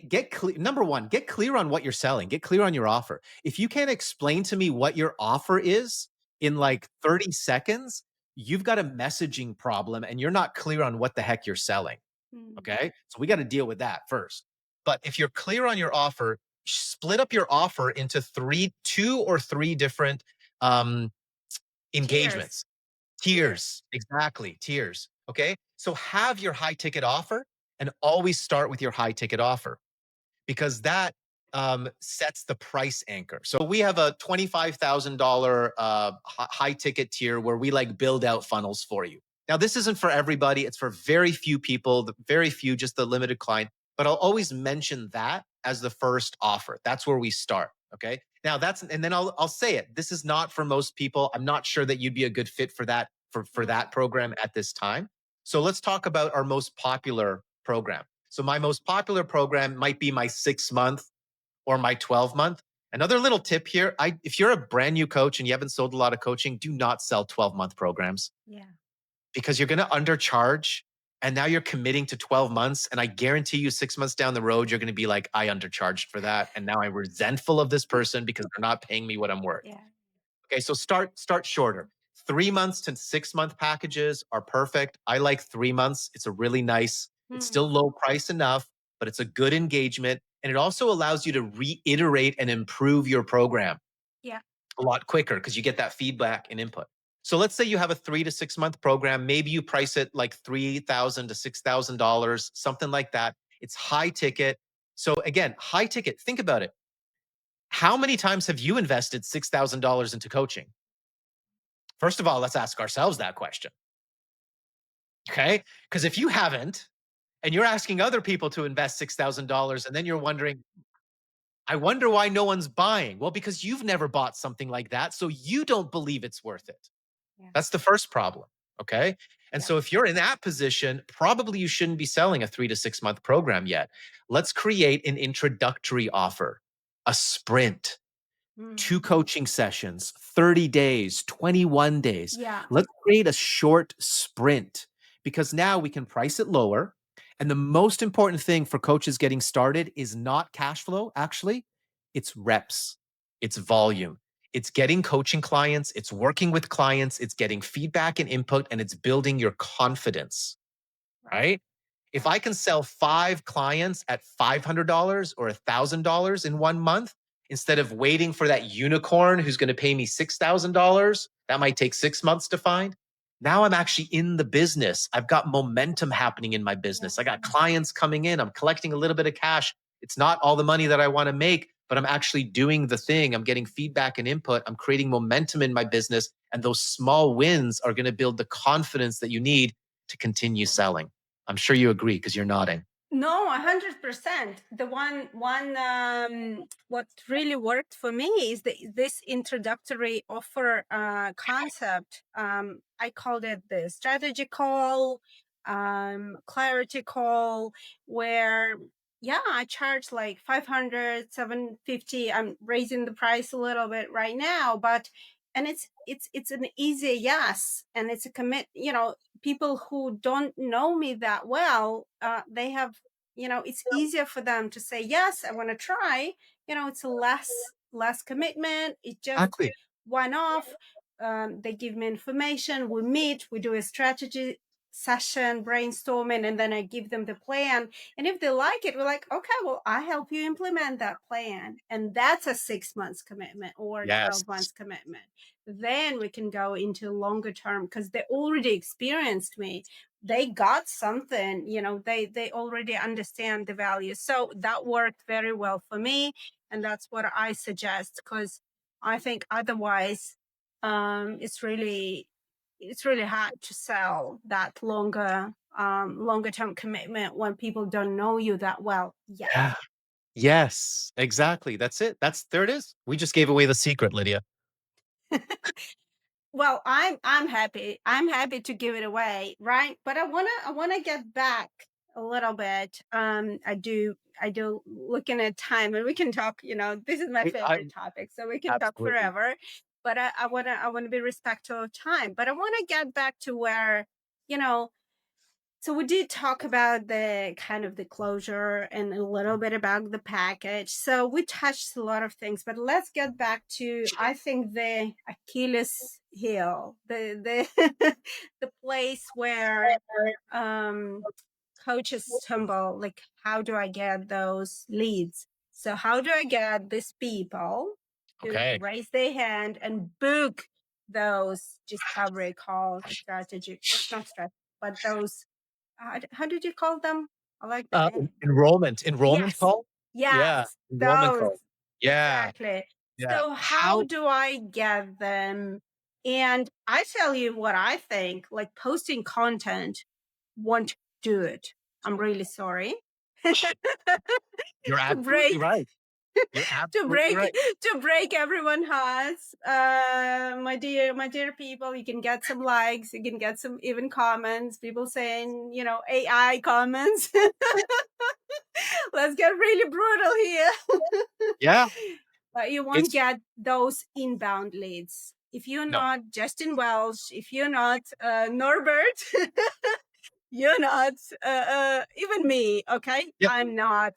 Get clear. Number one, get clear on what you're selling. Get clear on your offer. If you can't explain to me what your offer is in like 30 seconds, you've got a messaging problem and you're not clear on what the heck you're selling. Mm. Okay. So we got to deal with that first. But if you're clear on your offer, split up your offer into two or three different um, Cheers. engagements. Cheers. Tiers, exactly, tiers. Okay. So have your high ticket offer and always start with your high ticket offer because that sets the price anchor. So we have a $25,000 high ticket tier where we like build out funnels for you. Now, this isn't for everybody. It's for very few people, very few, just the limited client. But I'll always mention that as the first offer. That's where we start. Okay. Now and then I'll say it. This is not for most people. I'm not sure that you'd be a good fit for that, for that program at this time. So let's talk about our most popular program. So my most popular program might be my 6 month or my 12 month. Another little tip here, if you're a brand new coach and you haven't sold a lot of coaching, do not sell 12-month programs Yeah. because you're going to undercharge and now you're committing to 12 months and I guarantee you 6 months down the road you're going to be like I undercharged for that and now I'm resentful of this person because they're not paying me what I'm worth. Yeah. Okay, so start shorter. 3 months to 6 month packages are perfect. I like 3 months. It's a really nice, it's still low price enough, but it's a good engagement. And it also allows you to reiterate and improve your program Yeah. a lot quicker because you get that feedback and input. So let's say you have a 3 to 6 month program. Maybe you price it like $3,000 to $6,000, something like that. It's high ticket. So again, high ticket, think about it. How many times have you invested $6,000 into coaching? First of all, let's ask ourselves that question. Okay. Because if you haven't, and you're asking other people to invest $6,000, and then you're wondering, I wonder why no one's buying. Well, because you've never bought something like that. So you don't believe it's worth it. Yeah. That's the first problem. Okay. And Yeah. so if you're in that position, probably you shouldn't be selling a 3 to 6 month program yet. Let's create an introductory offer, a sprint, Mm. 2 coaching sessions, 30 days, 21 days. Yeah. Let's create a short sprint because now we can price it lower. And the most important thing for coaches getting started is not cash flow, actually, it's reps, it's volume. It's getting coaching clients, it's working with clients, it's getting feedback and input, and it's building your confidence, Right. right? If Right. I can sell 5 clients at $500 or $1,000 in 1 month, instead of waiting for that unicorn who's going to pay me $6,000, that might take 6 months to find. Now I'm actually in the business. I've got momentum happening in my Yeah. business. I got clients coming in. I'm collecting a little bit of cash. It's not all the money that I want to make, but I'm actually doing the thing. I'm getting feedback and input. I'm creating momentum in my business. And those small wins are going to build the confidence that you need to continue selling. I'm sure you agree because you're nodding. No, 100%. The one what really worked for me is this introductory offer concept. I called it the strategy call, clarity call, where yeah, I charge like 500, 750. I'm raising the price a little bit right now, but and it's an easy yes, and it's a commit, people who don't know me that well, they have, it's easier for them to say yes, I want to try. It's a less commitment. It's just Exactly. one off. They give me information, we meet, we do a strategy session, brainstorming, and then I give them the plan. And if they like it, we're like, okay, well, I help you implement that plan, and that's a 6 months commitment or Yes. 12 months commitment. Then we can go into longer term because they already experienced me. They got something, they already understand the value. So that worked very well for me, and that's what I suggest, because I think otherwise it's really hard to sell that longer term commitment when people don't know you that well yet. Yeah. Yes, exactly. That's it. There it is. We just gave away the secret, Lydia. Well, I'm happy. I'm happy to give it away, right? But I wanna get back a little bit. I do looking at time, and we can talk. This is my I favorite topic, so we can talk absolutely. forever. But I wanna be respectful of time. But I wanna get back to where, you know so we did talk about the kind of the closure and a little bit about the package. So we touched a lot of things, but let's get back to, I think, the Achilles heel, the the place where um coaches stumble, like, how do I get those leads? So how do I get these people to Okay. raise their hand and book those discovery calls, strategy, not strategy, but those, how did you call them? I like the name. Enrollment Yes, call? Yeah, yes, enrollment those. call. Yeah, Exactly. yeah. So how How do I get them? And I tell you what I think, like posting content won't do it. I'm really sorry. You're to absolutely break right. You're to absolutely break right. to break everyone's hearts, my dear people, you can get some likes, you can get some even comments, people saying, AI comments. Let's get really brutal here. Yeah, But you won't it's get those inbound leads if you're no. not Justin Welsh, if you're not Norbert. You're not even me. Okay, Yep, I'm not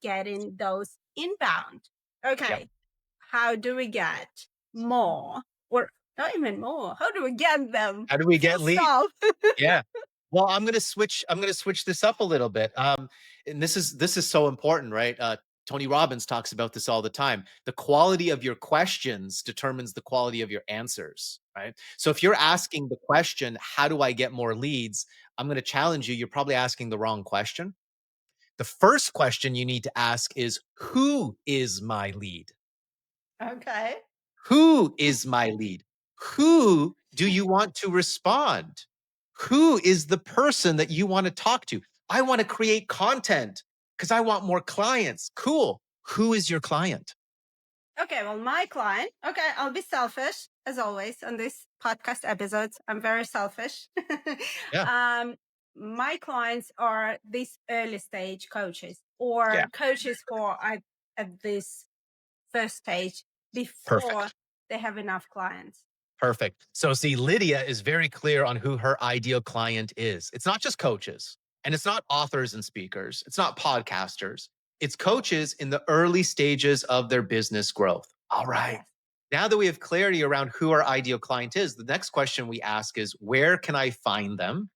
getting those inbound. yep. Okay, how do we get more, or not even more, how do we get them? How do we Full get leads? stop. Yeah. Well, I'm gonna switch this up a little bit. And this is so important, right? Tony Robbins talks about this all the time. The quality of your questions determines the quality of your answers, right? So if you're asking the question, how do I get more leads? I'm gonna challenge you. You're probably asking the wrong question. The first question you need to ask is, who is my lead? Okay. Who is my lead? Who do you want to respond? Who is the person that you want to talk to? I want to create content because I want more clients. Cool. Who is your client? Okay, well, my client, okay, I'll be selfish as always on this podcast episodes. I'm very selfish. Yeah. um, my clients are these early stage coaches Yeah. or coaches who are at this first stage before Perfect. they have enough clients. Perfect. So, see, Lydia is very clear on who her ideal client is. It's not just coaches, and it's not authors and speakers, it's not podcasters, it's coaches in the early stages of their business growth. All right. Yes. Now that we have clarity around who our ideal client is, the next question we ask is, where can I find them?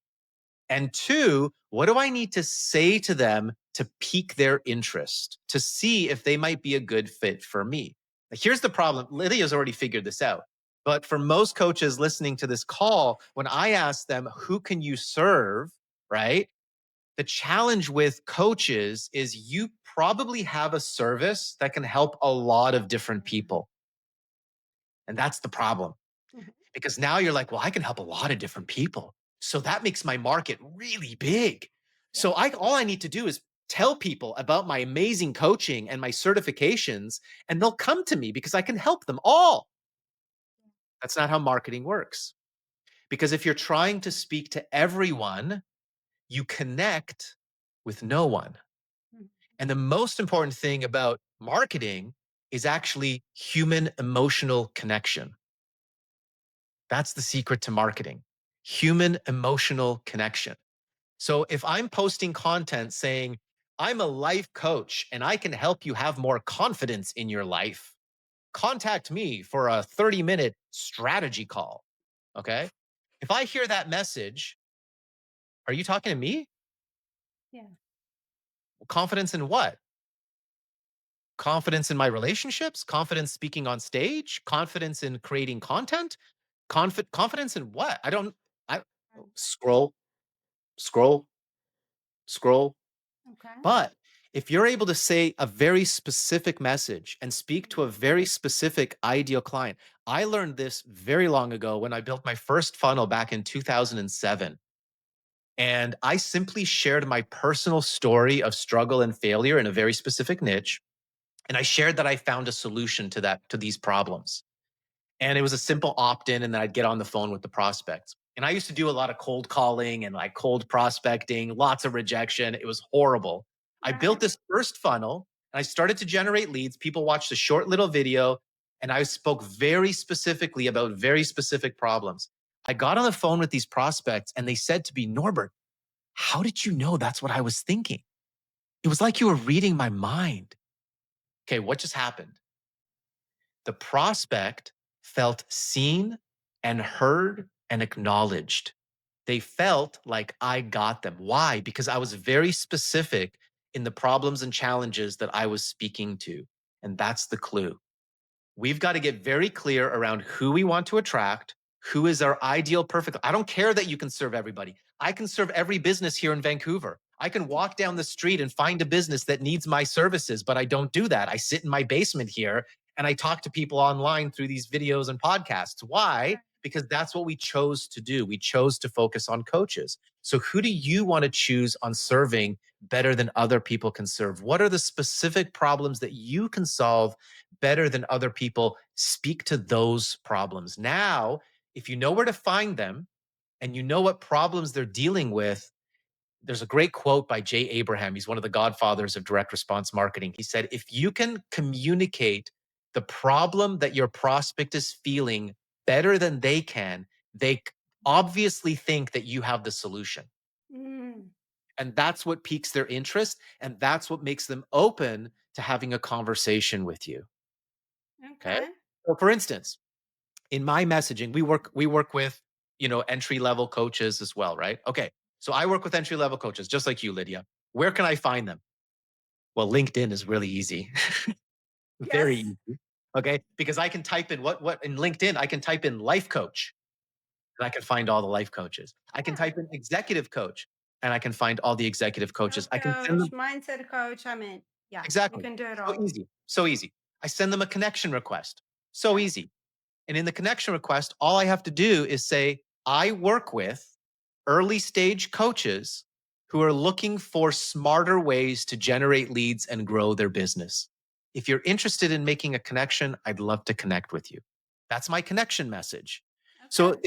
And two, what do I need to say to them to pique their interest, to see if they might be a good fit for me? Now, here's the problem. Lydia's already figured this out. But for most coaches listening to this call, when I ask them, who can you serve? Right? The challenge with coaches is you probably have a service that can help a lot of different people. And that's the problem. Mhm. Because now you're like, well, I can help a lot of different people. So that makes my market really big. So all I need to do is tell people about my amazing coaching and my certifications, and they'll come to me because I can help them all. That's not how marketing works. Because if you're trying to speak to everyone, you connect with no one. Mhm. And the most important thing about marketing is actually human emotional connection. That's the secret to marketing, human emotional connection. So if I'm posting content saying, I'm a life coach and I can help you have more confidence in your life, contact me for a 30-minute strategy call. Okay. If I hear that message, are you talking to me? Yeah. Confidence in what? Confidence in my relationships? Confidence speaking on stage? Confidence in creating content? Confidence in what? I scroll, scroll, scroll. Okay. But if you're able to say a very specific message and speak to a very specific ideal client, I learned this very long ago when I built my first funnel back in 2007. And I simply shared my personal story of struggle and failure in a very specific niche. And I shared that I found a solution to these problems. And it was a simple opt-in, and then I'd get on the phone with the prospects. And I used to do a lot of cold calling and like cold prospecting, lots of rejection. It was horrible. I built Right. this first funnel and I started to generate leads. People watched a short little video and I spoke very specifically about very specific problems. I got on the phone with these prospects and they said to me, Norbert, how did you know that's what I was thinking? It was like you were reading my mind. Okay, what just happened? The prospect felt seen and heard and acknowledged. They felt like I got them. Why? Because I was very specific in the problems and challenges that I was speaking to. And that's the clue. We've got to get very clear around who we want to attract, who is our ideal perfect. I don't care that you can serve everybody. I can serve every business here in Vancouver. I can walk down the street and find a business that needs my services, but I don't do that. I sit in my basement here and I talk to people online through these videos and podcasts. Why? Because that's what we chose to do. We chose to focus on coaches. So, who do you want to choose on serving better than other people can serve? What are the specific problems that you can solve better than other people? Speak to those problems. Now, if you know where to find them and you know what problems they're dealing with, there's a great quote by Jay Abraham. He's one of the godfathers of direct response marketing. He said, if you can communicate the problem that your prospect is feeling better than they obviously think that you have the solution. Mm. And that's what piques their interest. And that's what makes them open to having a conversation with you. Okay. Okay. So for instance, in my messaging, we work with, entry level coaches as well, right? Okay. So I work with entry level coaches just like you, Lydia. Where can I find them? Well, LinkedIn is really easy. Very Yes. easy. Okay. Because I can type in what in LinkedIn, I can type in life coach and I can find all the life coaches. I can Yeah. type in executive coach and I can find all the executive coaches. Health I can send coach, them mindset coach. I mean, yeah, you exactly. can do it So all. easy. So easy. I send them a connection request. So Yeah. easy. And in the connection request, all I have to do is say, I work with early stage coaches who are looking for smarter ways to generate leads and grow their business. If you're interested in making a connection, I'd love to connect with you. That's my connection message. Okay. So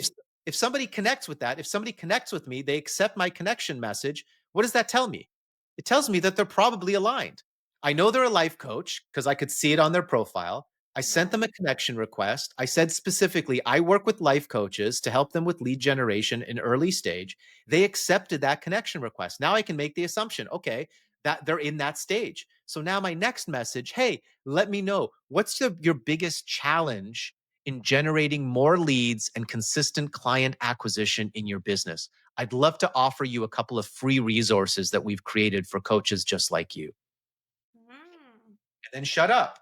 if somebody connects with that, if somebody connects with me, they accept my connection message, what does that tell me? It tells me that they're probably aligned. I know they're a life coach because I could see it on their profile. I sent Yeah. them a connection request. I said specifically, I work with life coaches to help them with lead generation in early stage. They accepted that connection request. Now I can make the assumption, okay, that they're in that stage. So now my next message, hey, let me know what's your biggest challenge in generating more leads and consistent client acquisition in your business. I'd love to offer you a couple of free resources that we've created for coaches just like you. Mm. And then shut up.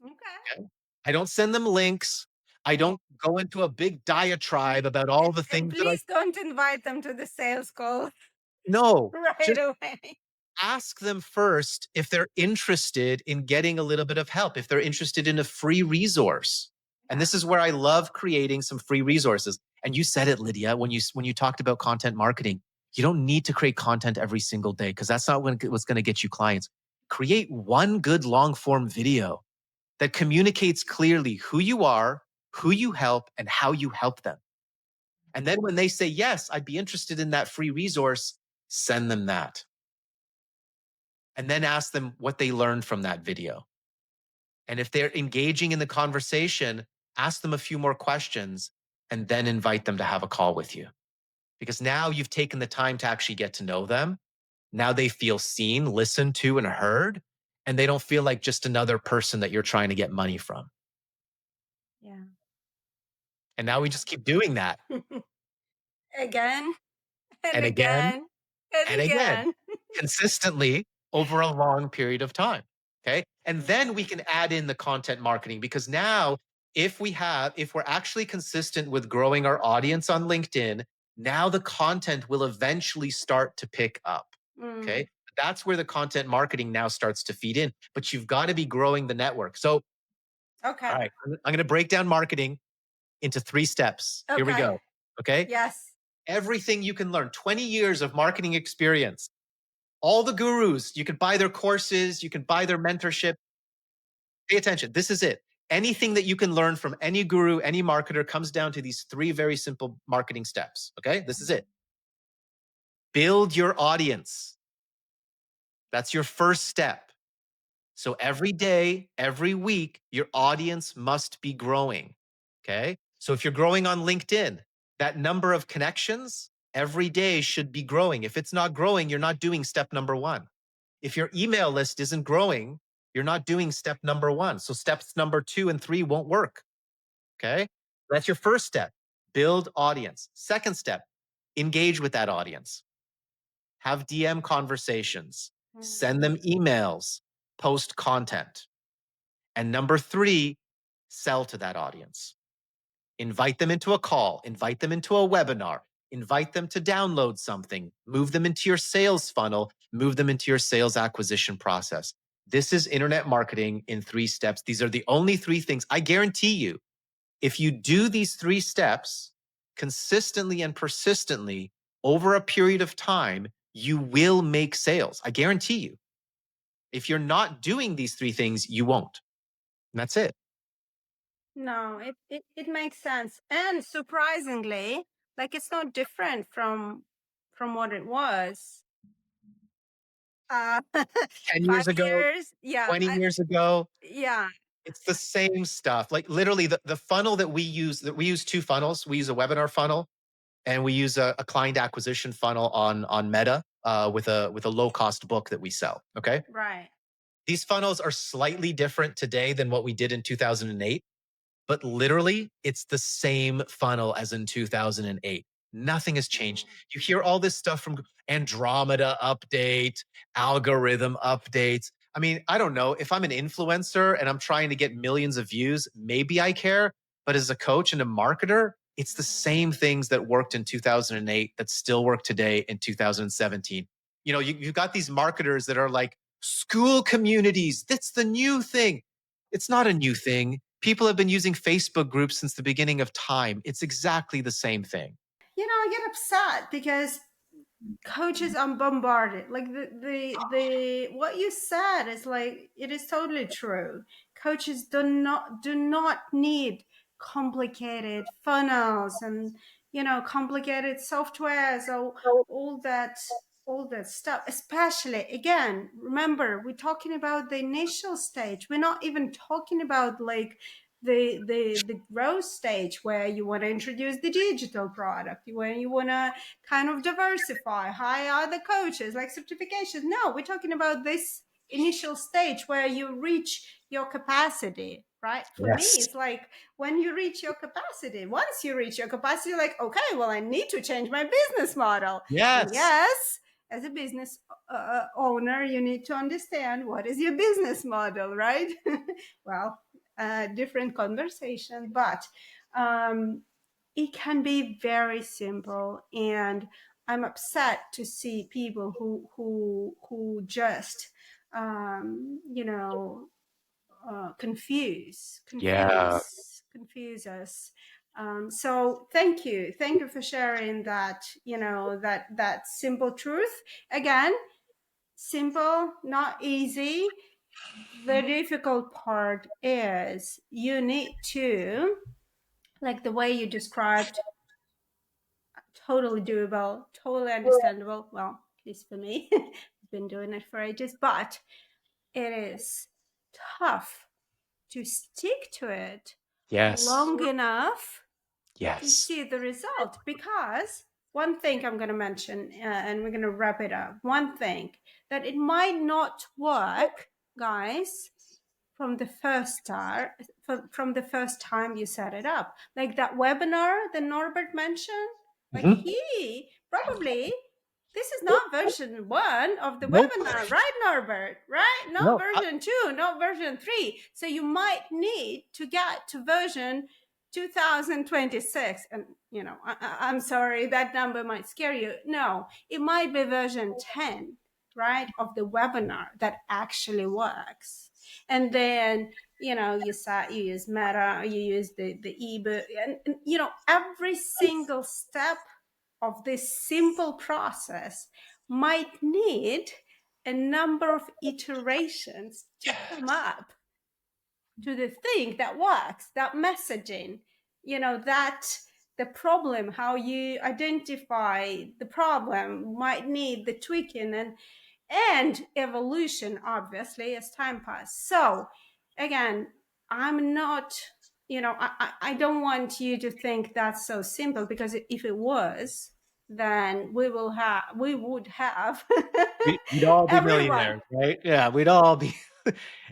Okay. Okay? I don't send them links. I don't go into a big diatribe about all the And things that I please don't invite them to the sales call know. right Just away. ask them first if they're interested in getting a little bit of help, if they're interested in a free resource. And Yeah. this is where I love creating some free resources. And you said it, Lydia, when you talked about content marketing. You don't need to create content every single day because that's not what's going to get you clients. Create one good long form video that communicates clearly who you are, who you help, and how you help them. And then when they say, yes, I'd be interested in that free resource, send them that. And then ask them what they learned from that video. And if they're engaging in the conversation, ask them a few more questions and then invite them to have a call with you. Because now you've taken the time to actually get to know them. Now they feel seen, listened to, and heard. And they don't feel like just another person that you're trying to get money from. Yeah. And now we just keep doing that. Again and And again again and and again, again. consistently over a long period of time. Okay. And then we Yeah. can add in the content marketing because now, if we're actually consistent with growing our audience on LinkedIn, now the content will eventually start to pick up. Okay. Mm. That's where the content marketing now starts to feed in, but you've got to be growing the network. So, Okay. all right, I'm going to break down marketing into 3 steps. Here we Okay. go. Okay. Yes. Everything you can learn, 20 years of marketing experience, all the gurus, you can buy their courses, you can buy their mentorship. Pay attention. This is it. Anything that you can learn from any guru, any marketer comes down to these 3 very simple marketing steps. Okay. This is it. Build your audience. That's your first step. So every day, every week, your audience must be growing. Okay. So if you're growing on LinkedIn, that number of connections every day should be growing. If it's not growing, you're not doing step number 1. If your email list isn't growing, you're not doing step number 1. So steps number 2 and 3 won't work. Okay. That's your first step. Build audience. Second step, engage with that audience. Have DM conversations, Mm. send them emails, post content. And number 3, sell to that audience. Invite them into a call, invite them into a webinar, invite them to download something, move them into your sales funnel, move them into your sales acquisition process. This is internet marketing in 3 steps. These are the only 3 things. I guarantee you, if you do these 3 steps consistently and persistently over a period of time, you will make sales. I guarantee you. If you're not doing these 3 things, you won't. And that's it. No, it makes sense. And surprisingly, like it's not different from what it was. 10 5 years ago, years. Yeah. 20 years ago, Yeah. it's the same stuff. Like literally the funnel that we use 2 funnels. We use a webinar funnel and we use a client acquisition funnel on Meta with a low cost book that we sell. Okay. Right. These funnels are slightly different today than what we did in 2008, but literally it's the same funnel as in 2008. Nothing has changed. You hear all this stuff from Andromeda update, algorithm updates. I mean, I don't know. If I'm an influencer and I'm trying to get millions of views, maybe I care. But as a coach and a marketer, it's the same things that worked in 2008 that still work today in 2017. You know, you've got these marketers that are like, school communities, that's the new thing. It's not a new thing. People have been using Facebook groups since the beginning of time. It's exactly the same thing. I get upset because coaches are bombarded. Like the what you said is like it is totally true. Coaches do not need complicated funnels and complicated software. So all that all that stuff, especially again, remember we're talking about the initial stage. We're not even talking about like the growth stage where you want to introduce the digital product, when you want to kind of diversify, hire other coaches, like certifications. No, we're talking about this initial stage where you reach your capacity, right? For me, Yes. it's like when you reach your capacity, once you reach your capacity, you're like, okay, well, I need to change my business model. And Yes. yes, as a business owner, you need to understand what is your business model, right? Well, different conversation, but it can be very simple. And I'm upset to see people who just confuse Yeah. confuse confuse us. So thank you for sharing that, that simple truth. Again, simple, not easy. The difficult part is you need to, like the way you described, totally doable, totally understandable. Well, at least for me, I've been doing it for ages, but it is tough to stick to it Yes. long enough to Yes. see the result. Because one thing I'm going to mention, and we're going to wrap it up. One thing that it might not work, guys, from the first start, from the first time you set it up. Like that webinar that Norbert mentioned, like Mhm. he probably, this is not version 1 of the Nope. webinar, right, Norbert? Right? Not No. version 2, not version 3. So you might need to get to version 2026. And, I'm sorry, that number might scare you. No, it might be version 10, right, of the webinar that actually works. And then you use Meta, you use the ebook, and every single step of this simple process might need a number of iterations to come up to the thing that works, that messaging, that the problem, how you identify the problem might need the tweaking and evolution, obviously, as time passes. So again, I'm not, I don't want you to think that's so simple, because if it was, then we would have We'd all be everyone. millionaires, right? Yeah, we'd all be.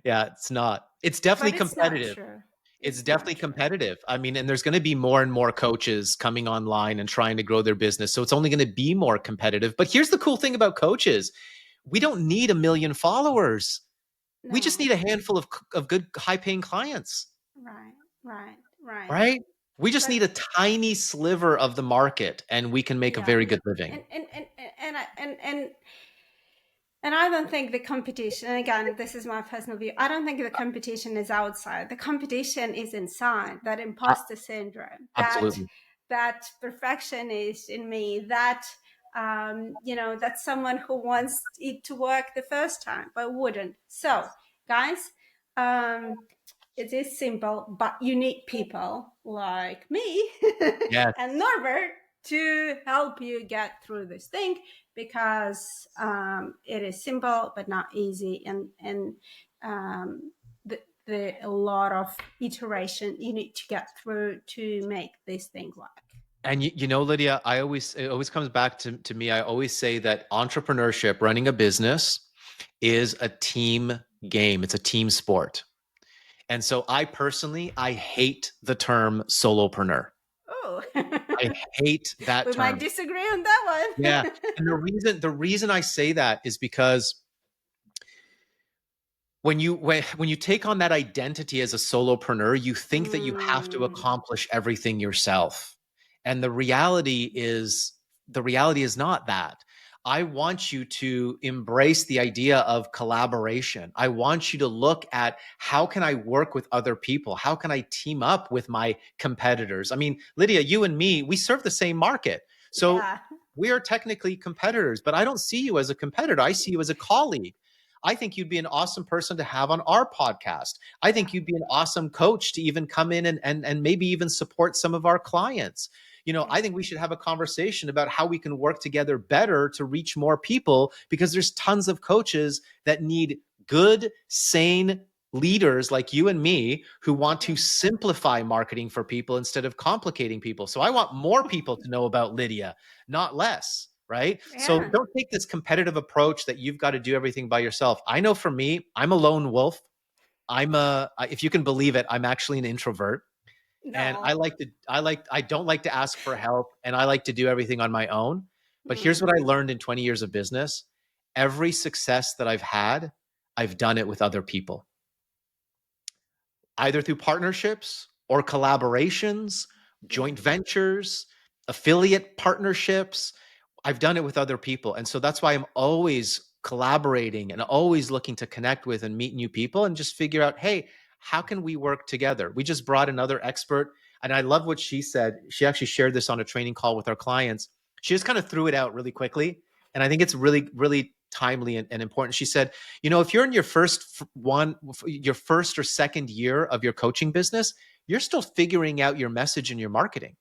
Yeah, it's not. It's definitely But it's not competitive. true. It's It's not definitely true. competitive. I mean, and there's going to be more and more coaches coming online and trying to grow their business. So it's only going to be more competitive. But here's the cool thing about coaches: we don't need a million followers. We just No. need a handful of good, high paying clients, Right, right, right. right? We just But need a tiny sliver of the market and we can make a yeah, very good living. and I don't think the competition, and again, this is my personal view, I don't think the competition is outside. The competition is inside. That imposter syndrome, Absolutely. that perfectionist in me, that that's someone who wants it to work the first time but wouldn't. So, guys, it is simple, but you need people like me Yes. and Norbert to help you get through this thing, because it is simple but not easy, and the a lot of iteration you need to get through to make this thing work. And Lydia, it always comes back to me. I always say that entrepreneurship, running a business, is a team game. It's a team sport. And so I hate the term solopreneur. Oh, I hate that we might term. disagree on that Yeah. one. And the reason I say that is because when you take on that identity as a solopreneur, you think that you have to Mm, accomplish everything yourself. And the reality is not that. I want you to embrace the idea of collaboration. I want you to look at how can I work with other people? How can I team up with my competitors? I mean, Lydia, you and me, we serve the same market. So yeah. we are technically competitors, but I don't see you as a competitor. I see you as a colleague. I think you'd be an awesome person to have on our podcast. I Yeah. think you'd be an awesome coach to even come in and maybe even support some of our clients. Yeah. I think we should have a conversation about how we can work together better to reach more people, because there's tons of coaches that need good, sane leaders like you and me who want to Yeah. simplify marketing for people instead of complicating people. So I want more people to know about Lydia, not less. Right. So Yeah. don't take this competitive approach that you've got to do everything by yourself. I know for me, I'm a lone wolf. If you can believe it, I'm actually an introvert. And No. I don't like to ask for help, and I like to do everything on my own. But here's Mm. what I learned in 20 years of business. Every success that I've had, I've done it with other people, either through partnerships or collaborations, Yeah. joint ventures, affiliate partnerships. I've done it with other people. And so that's why I'm always collaborating and always looking to connect with and meet new people and just figure out, hey, how can we work together? We just brought another expert. And I love what she said. She actually shared this on a training call with our clients. She just kind of threw it out really quickly. And I think it's really, really timely and important. She said, if you're in your first or second year of your coaching business, you're still figuring out your message and your marketing.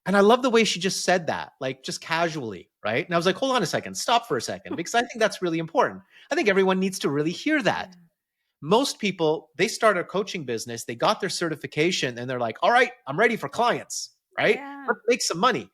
And I love the way she just said that, like just casually, right? And I was like, hold on a second, stop for a second, because I think that's really important. I think everyone needs to really hear Yeah. that. Most people, they start a coaching business, they got their certification, and they're like, all right, I'm ready for clients, right? Yeah. Let's make some money.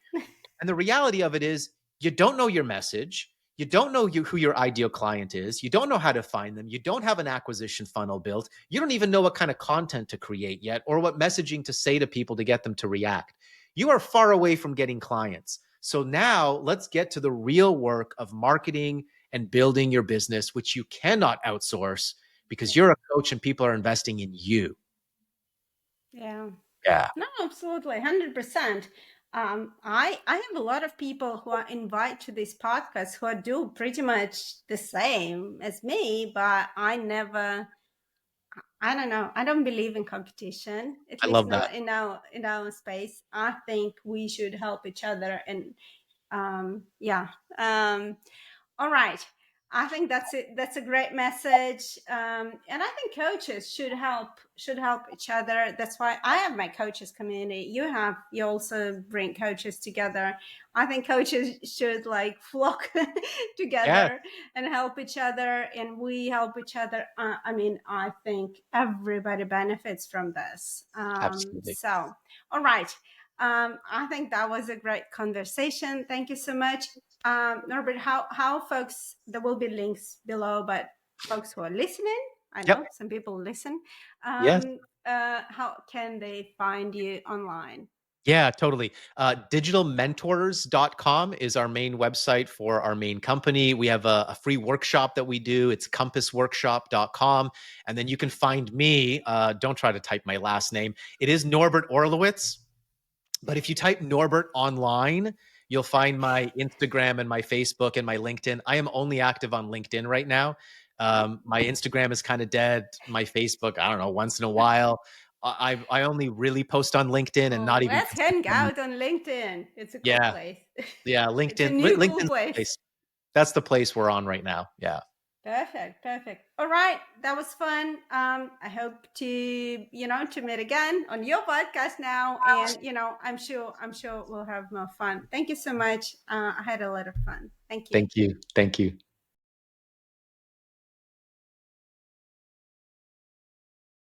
And the reality of it is, you don't know your message. You don't know who your ideal client is. You don't know how to find them. You don't have an acquisition funnel built. You don't even know what kind of content to create yet or what messaging to say to people to get them to react. You are far away from getting clients. So now let's get to the real work of marketing and building your business, which you cannot outsource because Yeah. you're a coach and people are investing in you. Yeah. Yeah. No, absolutely, 100%. I have a lot of people who are invited to this podcast who do pretty much the same as me, but I don't know. I don't believe in competition, at I least love that. not in our space. I think we should help each other, and yeah. All right. I think that's it. That's a great message, and I think coaches should help each other. That's why I have my coaches community. You also bring coaches together. I think coaches should like flock Yeah, together and help each other, and we help each other. I mean, I think everybody benefits from this. absolutely. So, all right. I think that was a great conversation. Thank you so much. Norbert, how folks, there will be links below, but folks who are listening, I know Yep. some people listen, Yes. how can they find you online? Yeah, totally. Digitalmentors.com is our main website for our main company. We have a free workshop that we do. It's compassworkshop.com. And then you can find me. Don't try to type my last name. It is Norbert Orlewicz. But if you type Norbert online, you'll find my Instagram and my Facebook and my LinkedIn. I am only active on LinkedIn right now. My Instagram is kind of dead. My Facebook, I don't know, once in a while. I only really post on LinkedIn and Oh, not even let's hang consistently. out on LinkedIn. It's a cool Yeah, place. yeah. It's a LinkedIn, new cool LinkedIn's the place. place. That's the place we're on right now. Yeah. Perfect, perfect. All right, that was fun. I hope to to meet again on your podcast now, and I'm sure we'll have more fun. Thank you so much. I had a lot of fun. Thank you. Thank you. Thank you.